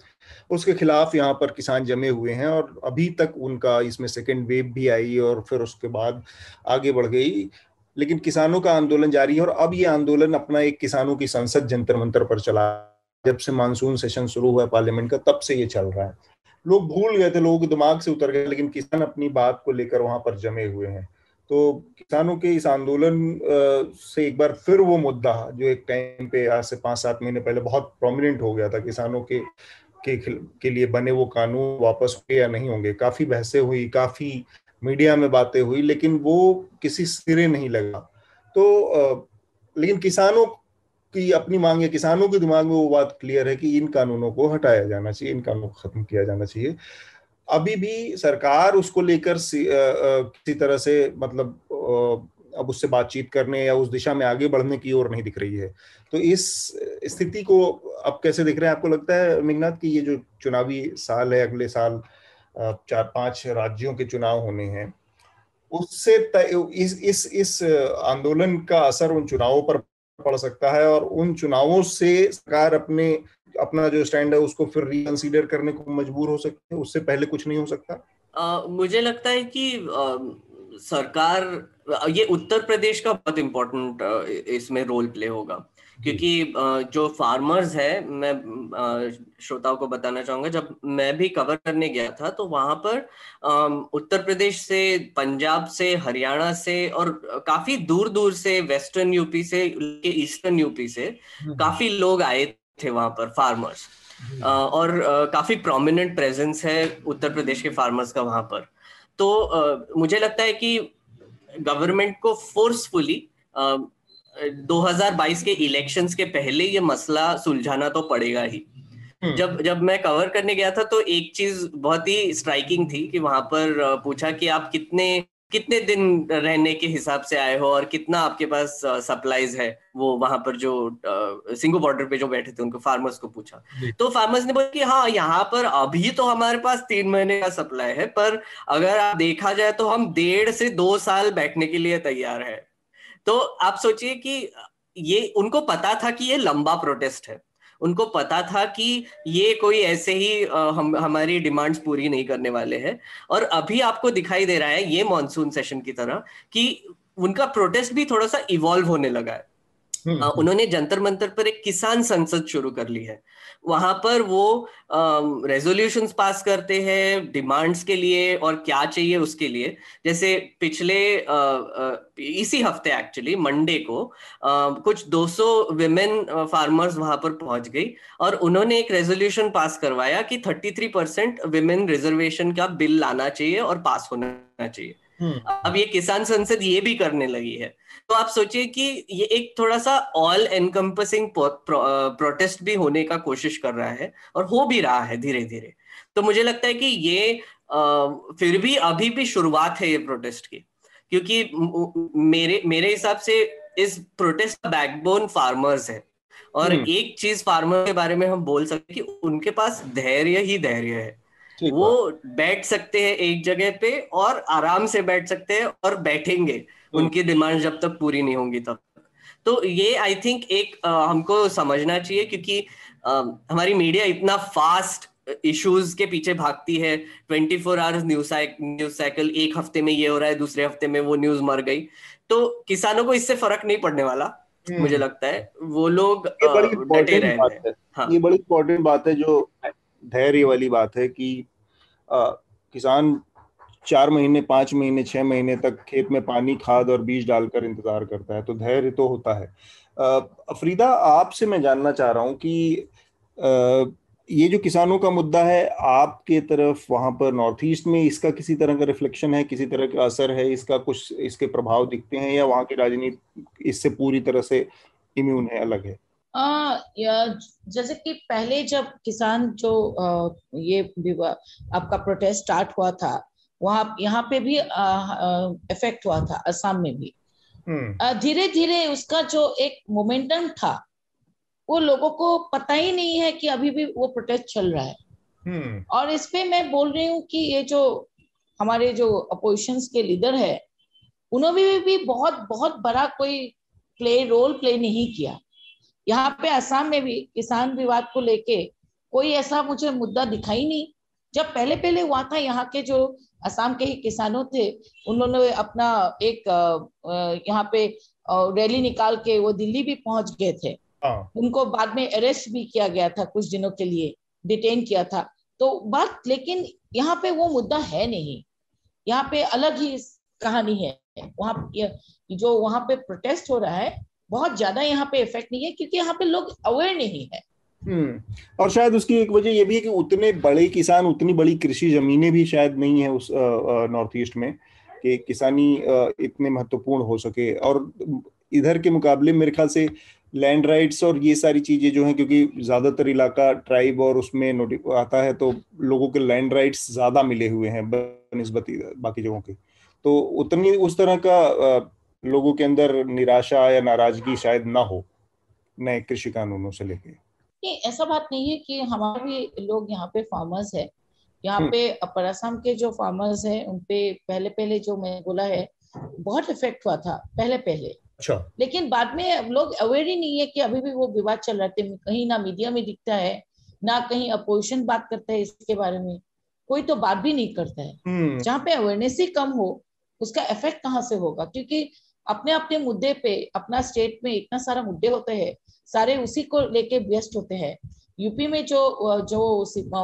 उसके खिलाफ यहाँ पर किसान जमे हुए हैं और अभी तक उनका इसमें सेकेंड वेव भी आई और फिर उसके बाद आगे बढ़ गई, लेकिन किसानों का आंदोलन जारी है। और अब ये आंदोलन अपना एक किसानों की संसद जंतर मंतर पर चला, जब से मानसून सेशन शुरू हुआ पार्लियामेंट का तब से ये चल रहा है। लोग भूल गए थे, लोगों के दिमाग से उतर गए, लेकिन किसान अपनी बात को लेकर वहां पर जमे हुए हैं। तो किसानों के इस आंदोलन से एक बार फिर वो मुद्दा जो एक टाइम पे आज से 5-7 महीने पहले बहुत प्रोमिनेंट हो गया था, किसानों के लिए बने वो कानून वापस होंगे या नहीं होंगे, काफी बहसें हुई, काफी मीडिया में बातें हुई, लेकिन वो किसी सिरे नहीं लगा। तो लेकिन किसानों की अपनी मांग है, किसानों के दिमाग में वो बात क्लियर है कि इन कानूनों को हटाया जाना चाहिए, इन कानूनों को खत्म किया जाना चाहिए। अभी भी सरकार उसको लेकर किसी तरह से मतलब अब उससे बातचीत करने या उस दिशा में आगे बढ़ने की ओर नहीं दिख रही है। तो इस स्थिति को अब कैसे दिख रहे हैं? आपको लगता है मेघनाथ कि ये जो चुनावी साल है, अगले साल 4-5 राज्यों के चुनाव होने हैं, उससे इस आंदोलन का असर उन चुनावों पर पड़ सकता है और उन चुनावों से सरकार अपना जो स्टैंड है उसको फिर रिकंसीडर करने को मजबूर हो सकती है? उससे पहले कुछ नहीं हो सकता? मुझे लगता है कि सरकार, ये उत्तर प्रदेश का बहुत इम्पोर्टेंट इसमें रोल प्ले होगा, क्योंकि जो फार्मर्स है, मैं श्रोताओं को बताना चाहूंगा, जब मैं भी कवर करने गया था तो वहां पर उत्तर प्रदेश से, पंजाब से, हरियाणा से और काफी दूर दूर से, वेस्टर्न यूपी से, ईस्टर्न यूपी से काफी लोग आए थे वहां पर, फार्मर्स। और काफी प्रोमिनेंट प्रेजेंस है उत्तर प्रदेश के फार्मर्स का वहां पर। तो मुझे लगता है कि गवर्नमेंट को फोर्सफुली 2022 के इलेक्शंस के पहले ये मसला सुलझाना तो पड़ेगा ही। जब मैं कवर करने गया था तो एक चीज बहुत ही स्ट्राइकिंग थी कि वहां पर पूछा कि आप कितने दिन रहने के हिसाब से आए हो और कितना आपके पास सप्लाईज है। वो वहां पर जो सिंगू बॉर्डर पे जो बैठे थे उनको, फार्मर्स को पूछा, तो फार्मर्स ने बोला कि हाँ, यहाँ पर अभी तो हमारे पास 3 महीने का सप्लाई है, पर अगर आप देखा जाए तो हम 1.5 से 2 साल बैठने के लिए तैयार है। तो आप सोचिए कि ये, उनको पता था कि ये लंबा प्रोटेस्ट है, उनको पता था कि ये कोई ऐसे ही हमारी डिमांड्स पूरी नहीं करने वाले हैं। और अभी आपको दिखाई दे रहा है ये मॉनसून सेशन की तरह कि उनका प्रोटेस्ट भी थोड़ा सा इवॉल्व होने लगा है। उन्होंने जंतर मंतर पर एक किसान संसद शुरू कर ली है। वहां पर वो रेजोल्यूशंस पास करते हैं डिमांड्स के लिए और क्या चाहिए उसके लिए। जैसे पिछले इसी हफ्ते एक्चुअली मंडे को कुछ 200 विमेन फार्मर्स वहां पर पहुंच गई और उन्होंने एक रेजोल्यूशन पास करवाया कि 33% विमेन रिजर्वेशन का बिल लाना चाहिए और पास होना चाहिए। अब ये किसान संसद ये भी करने लगी है। तो आप सोचिए कि ये एक थोड़ा सा ऑल एनकम्पसिंग प्रोटेस्ट भी होने का कोशिश कर रहा है और हो भी रहा है धीरे धीरे। तो मुझे लगता है कि ये फिर भी अभी भी शुरुआत है ये प्रोटेस्ट की, क्योंकि मेरे हिसाब से इस प्रोटेस्ट का बैकबोन फार्मर्स है। और एक चीज फार्मर के बारे में हम बोल सकते हैं कि उनके पास धैर्य ही धैर्य है। वो बैठ सकते हैं एक जगह पे और आराम से बैठ सकते हैं और बैठेंगे उनकी डिमांड जब तक पूरी नहीं होंगी तब तक। तो ये आई थिंक एक हमको समझना चाहिए, क्योंकि हमारी मीडिया इतना फास्ट इश्यूज के पीछे भागती है। 24 आवर्स न्यूज साइकिल, एक हफ्ते में ये हो रहा है, दूसरे हफ्ते में वो न्यूज मर गई। तो किसानों को इससे फर्क नहीं पड़ने वाला, मुझे लगता है। वो लोग डटे रहेंगे। हाँ, ये बड़ी इंपॉर्टेंट बात है जो धैर्य वाली बात है कि किसान 4 महीने, 5 महीने, 6 महीने तक खेत में पानी, खाद और बीज डालकर इंतजार करता है, तो धैर्य तो होता है। अफरीदा, आपसे मैं जानना चाह रहा हूं कि ये जो किसानों का मुद्दा है आपके तरफ, वहां पर नॉर्थ ईस्ट में इसका किसी तरह का रिफ्लेक्शन है, किसी तरह का असर है, इसका कुछ इसके प्रभाव दिखते हैं, या वहां की राजनीति इससे पूरी तरह से इम्यून है, अलग है? जैसे कि पहले जब किसान जो ये आपका प्रोटेस्ट स्टार्ट हुआ था, यहाँ पे भी इफेक्ट हुआ था, असम में भी। धीरे धीरे उसका जो एक मोमेंटम था, वो लोगों को पता ही नहीं है कि अभी भी वो प्रोटेस्ट चल रहा है। और इस पे मैं बोल रही हूँ कि ये जो हमारे जो अपोजिशंस के लीडर है, उन्होंने भी बहुत बहुत बड़ा कोई रोल प्ले नहीं किया। यहाँ पे असम में भी किसान विवाद को लेके कोई ऐसा मुझे मुद्दा दिखाई नहीं। जब पहले हुआ था, यहाँ के जो असम के ही किसानों थे, उन्होंने अपना एक यहाँ पे रैली निकाल के वो दिल्ली भी पहुंच गए थे। उनको बाद में अरेस्ट भी किया गया था, कुछ दिनों के लिए डिटेन किया था। तो बात, लेकिन यहाँ पे वो मुद्दा है नहीं। यहाँ पे अलग ही कहानी है। वहाँ पे प्रोटेस्ट हो रहा है, बहुत ज्यादा यहाँ पे इफेक्ट नहीं है, क्योंकि यहाँ पे लोग अवेयर नहीं है। और शायद उसकी एक वजह ये भी है कि उतने बड़े किसान, उतनी बड़ी कृषि जमीनें भी शायद नहीं है उस नॉर्थ ईस्ट में कि किसानी इतने महत्वपूर्ण हो सके। और इधर के मुकाबले मेरे ख्याल से लैंड राइट्स और ये सारी चीजें जो हैं, क्योंकि ज्यादातर इलाका ट्राइब और उसमें आता है, तो लोगों के लैंड राइट्स ज्यादा मिले हुए हैं बनिस्बत बाकी जगहों के। तो उतनी उस तरह का लोगों के अंदर निराशा या नाराजगी शायद ना हो नए कृषि कानूनों से लेके। नहीं, ऐसा बात नहीं है कि हमारे भी लोग यहाँ पे फार्मर्स है। यहाँ पे अपर असम के जो फार्मर्स है, उनपे पहले जो मैंने बोला है, बहुत इफेक्ट हुआ था पहले। अच्छा। लेकिन बाद में लोग अवेयर ही नहीं है कि अभी भी वो विवाद चल रहे थे, कहीं ना मीडिया में दिखता है, ना कहीं अपोजिशन बात करता है इसके बारे में, कोई तो बात भी नहीं करता है। जहाँ पे अवेयरनेस ही कम हो, उसका इफेक्ट कहाँ से होगा? क्योंकि अपने अपने मुद्दे पे, अपना स्टेट में इतना सारा मुद्दे होते हैं, सारे उसी को लेके व्यस्त होते हैं। यूपी में जो जो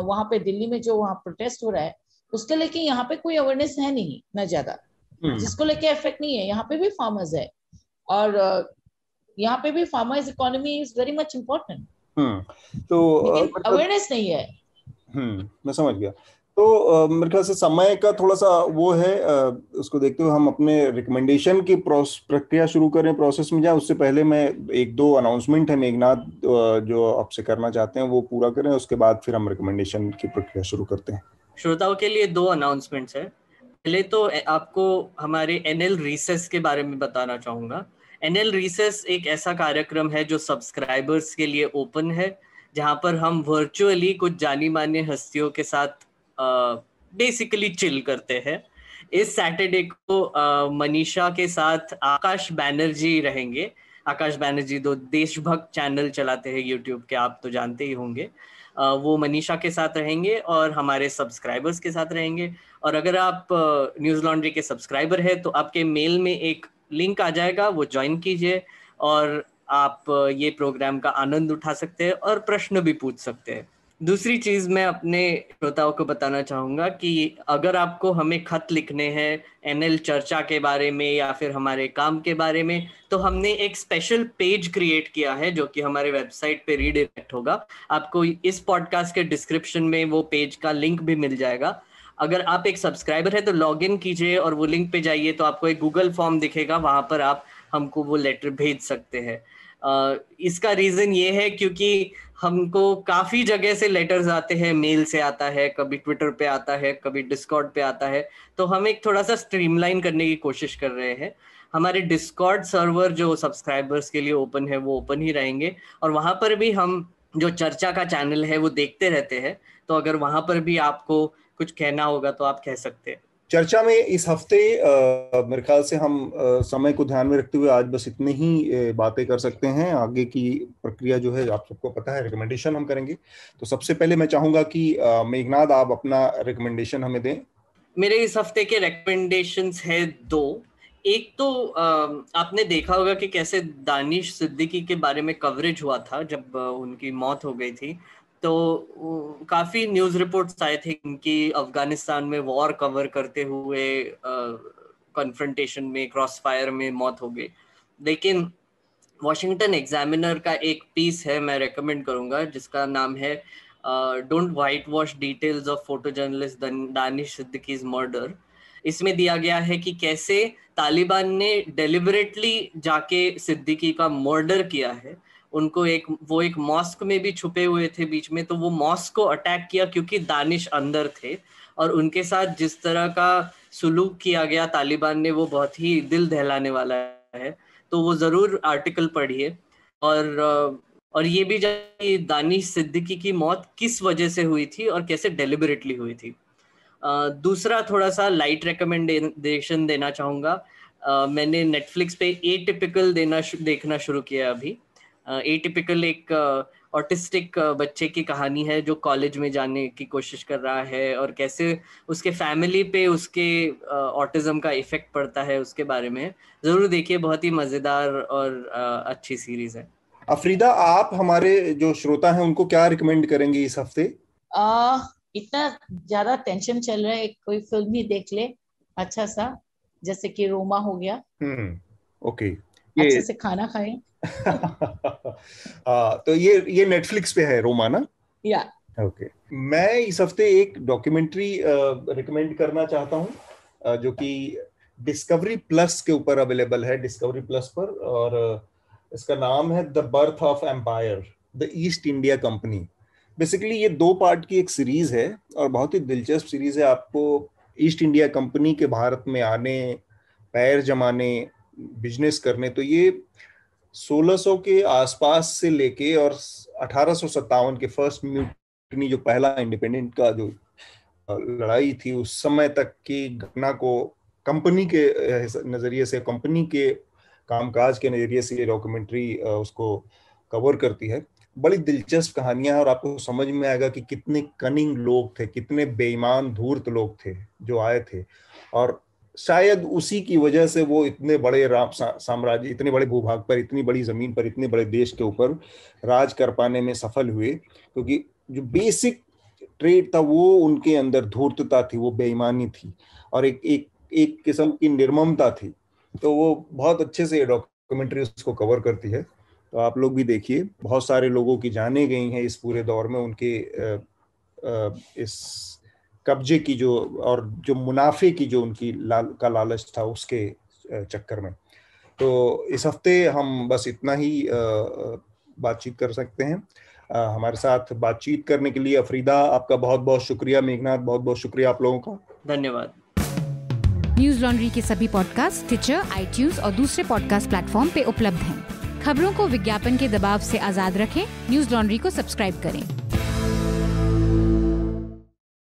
वहां पे, दिल्ली में जो वहां प्रोटेस्ट हो रहा है, उसके लेके यहाँ पे कोई अवेयरनेस है नहीं ना ज्यादा, जिसको लेके इफेक्ट नहीं है। यहाँ पे भी फार्मर्स है, और यहाँ पे भी farmers economy is very much important, तो लेकिन अवेयरनेस नहीं है। मैं समझ गया। तो मेरे ख्याल से समय का थोड़ा सा वो है, उसको देखते हुए हम अपने रिकमेंडेशन की प्रक्रिया शुरू करें, प्रोसेस में जाए। उससे पहले मैं एक दो अनाउंसमेंट है मेघनाथ जो आपसे करना चाहते हैं वो पूरा करें, उसके बाद फिर हम रिकमेंडेशन की प्रक्रिया शुरू करते हैं। श्रोताओं के लिए दो अनाउंसमेंट्स है। पहले तो आपको हमारे एनएल रिसेस के बारे में बताना चाहूंगा। एनएल रिसेस एक ऐसा कार्यक्रम है जो सब्सक्राइबर्स के लिए ओपन है, जहां पर हम वर्चुअली कुछ जानी मानी हस्तियों के साथ बेसिकली चिल करते हैं। इस सैटरडे को मनीषा के साथ आकाश बैनर्जी रहेंगे। आकाश बैनर्जी दो देशभक्त चैनल चलाते हैं यूट्यूब के, आप तो जानते ही होंगे। वो मनीषा के साथ रहेंगे और हमारे सब्सक्राइबर्स के साथ रहेंगे। और अगर आप न्यूज़ लॉन्ड्री के सब्सक्राइबर है तो आपके मेल में एक लिंक आ जाएगा, वो ज्वाइन कीजिए और आप ये प्रोग्राम का आनंद उठा सकते हैं और प्रश्न भी पूछ सकते हैं। दूसरी चीज मैं अपने श्रोताओं को बताना चाहूंगा कि अगर आपको हमें खत लिखने हैं एनएल चर्चा के बारे में या फिर हमारे काम के बारे में, तो हमने एक स्पेशल पेज क्रिएट किया है जो कि हमारे वेबसाइट पे रीडायरेक्ट होगा। आपको इस पॉडकास्ट के डिस्क्रिप्शन में वो पेज का लिंक भी मिल जाएगा। अगर आप एक सब्सक्राइबर है तो लॉग इन कीजिए और वो लिंक पे जाइए तो आपको एक गूगल फॉर्म दिखेगा, वहां पर आप हमको वो लेटर भेज सकते हैं। इसका रीजन ये है क्योंकि हमको काफी जगह से लेटर्स आते हैं, मेल से आता है, कभी ट्विटर पे आता है, कभी डिस्कॉर्ड पे आता है, तो हम एक थोड़ा सा स्ट्रीमलाइन करने की कोशिश कर रहे हैं। हमारे डिस्कॉर्ड सर्वर जो सब्सक्राइबर्स के लिए ओपन है वो ओपन ही रहेंगे, और वहां पर भी हम जो चर्चा का चैनल है वो देखते रहते हैं। तो अगर वहां पर भी आपको कुछ कहना होगा तो आप कह सकते हैं। चर्चा में इस हफ्ते मेरे ख्याल से हम समय को ध्यान में रखते हुए आज बस इतने ही बातें कर सकते हैं। आगे की प्रक्रिया जो है आप सबको पता है, रिकमेंडेशन हम करेंगे। तो सबसे पहले मैं चाहूंगा कि मेघनाथ आप अपना रिकमेंडेशन हमें दें। मेरे इस हफ्ते के रिकमेंडेशंस है दो। एक तो आपने देखा होगा कि कैसे दानिश सिद्दीकी के बारे में कवरेज हुआ था जब उनकी मौत हो गई थी। तो काफी न्यूज रिपोर्ट्स आए थे कि अफगानिस्तान में वॉर कवर करते हुए कन्फ्रंटेशन में, क्रॉस फायर में मौत हो गई। लेकिन वॉशिंगटन एग्जामिनर का एक पीस है, मैं रेकमेंड करूंगा, जिसका नाम है don't whitewash details of photo journalist Danish Siddiqui's murder. इसमें दिया गया है कि कैसे तालिबान ने डेलिबरेटली जाके सिद्दीकी का मर्डर किया है। उनको वो एक मॉस्क में भी छुपे हुए थे बीच में, तो वो मॉस्क को अटैक किया क्योंकि दानिश अंदर थे, और उनके साथ जिस तरह का सुलूक किया गया तालिबान ने वो बहुत ही दिल दहलाने वाला है। तो वो जरूर आर्टिकल पढ़िए। और ये भी जानिए दानिश सिद्दीकी की मौत किस वजह से हुई थी और कैसे डेलिबरेटली हुई थी। दूसरा थोड़ा सा लाइट रिकमेंडेशन देना चाहूँगा। मैंने नेटफ्लिक्स पे एटिपिकल देखना शुरू किया अभी। एटिपिकल एक ऑटिस्टिक बच्चे की कहानी है जो कॉलेज में जाने की कोशिश कर रहा है और कैसे उसके फैमिली पे उसके ऑटिज्म का इफेक्ट पड़ता है, उसके बारे में जरूर देखिए। बहुत ही मजेदार और अच्छी सीरीज है। अफरीदा, आप हमारे जो श्रोता हैं उनको क्या रिकमेंड करेंगे इस हफ्ते? इतना ज्यादा टेंशन चल रहा है, कोई फिल्म ही देख ले अच्छा सा, जैसे कि रोमा हो गया। ओके, अच्छे से खाना खाएं। तो ये नेटफ्लिक्स पे है रोमा ना? या ओके। मैं इस हफ्ते एक डॉक्यूमेंट्री रिकमेंड करना चाहता हूँ जो कि डिस्कवरी प्लस के ऊपर अवेलेबल है, डिस्कवरी प्लस पर। और इसका नाम है the birth of empire, the East India Company. Basically ये 2 पार्ट की एक सीरीज है और बहुत ही दिलचस्प सीरीज है। आपको ईस्ट इंडिया कंपनी के भारत में आने, पैर जमाने, बिजनेस करने, तो ये 1600 के आसपास से लेके और 1857 के फर्स्ट म्यूटनी, जो पहला इंडिपेंडेंट का जो लड़ाई थी, उस समय तक की घटना को कंपनी के नजरिए से, कंपनी के कामकाज के नजरिए से ये डॉक्यूमेंट्री उसको कवर करती है। बड़ी दिलचस्प कहानियां हैं और आपको समझ में आएगा कि कितने कनिंग लोग थे, कितने बेईमान धूर्त लोग थे जो आए थे, और शायद उसी की वजह से वो इतने बड़े साम्राज्य, इतने बड़े भूभाग पर, इतनी बड़ी जमीन पर, इतने बड़े देश के ऊपर राज कर पाने में सफल हुए, क्योंकि जो बेसिक ट्रेड था वो उनके अंदर धूर्तता थी, वो बेईमानी थी और एक किस्म की निर्ममता थी। तो वो बहुत अच्छे से डॉक्यूमेंट्री उसको कवर करती है, तो आप लोग भी देखिए। बहुत सारे लोगों की जानें गई हैं इस पूरे दौर में, उनके इस कब्जे की जो और जो मुनाफे की जो उनकी लालच था उसके चक्कर में। तो इस हफ्ते हम बस इतना ही बातचीत कर सकते हैं। हमारे साथ बातचीत करने के लिए अफरीदा, आपका बहुत बहुत शुक्रिया। मेघनाथ, बहुत बहुत शुक्रिया आप लोगों का। धन्यवाद। न्यूज लॉन्ड्री के सभी पॉडकास्ट टिचर, आईट्यूज और दूसरे पॉडकास्ट प्लेटफॉर्म पे उपलब्ध हैं। खबरों को विज्ञापन के दबाव से आजाद रखें, न्यूज लॉन्ड्री को सब्सक्राइब करें।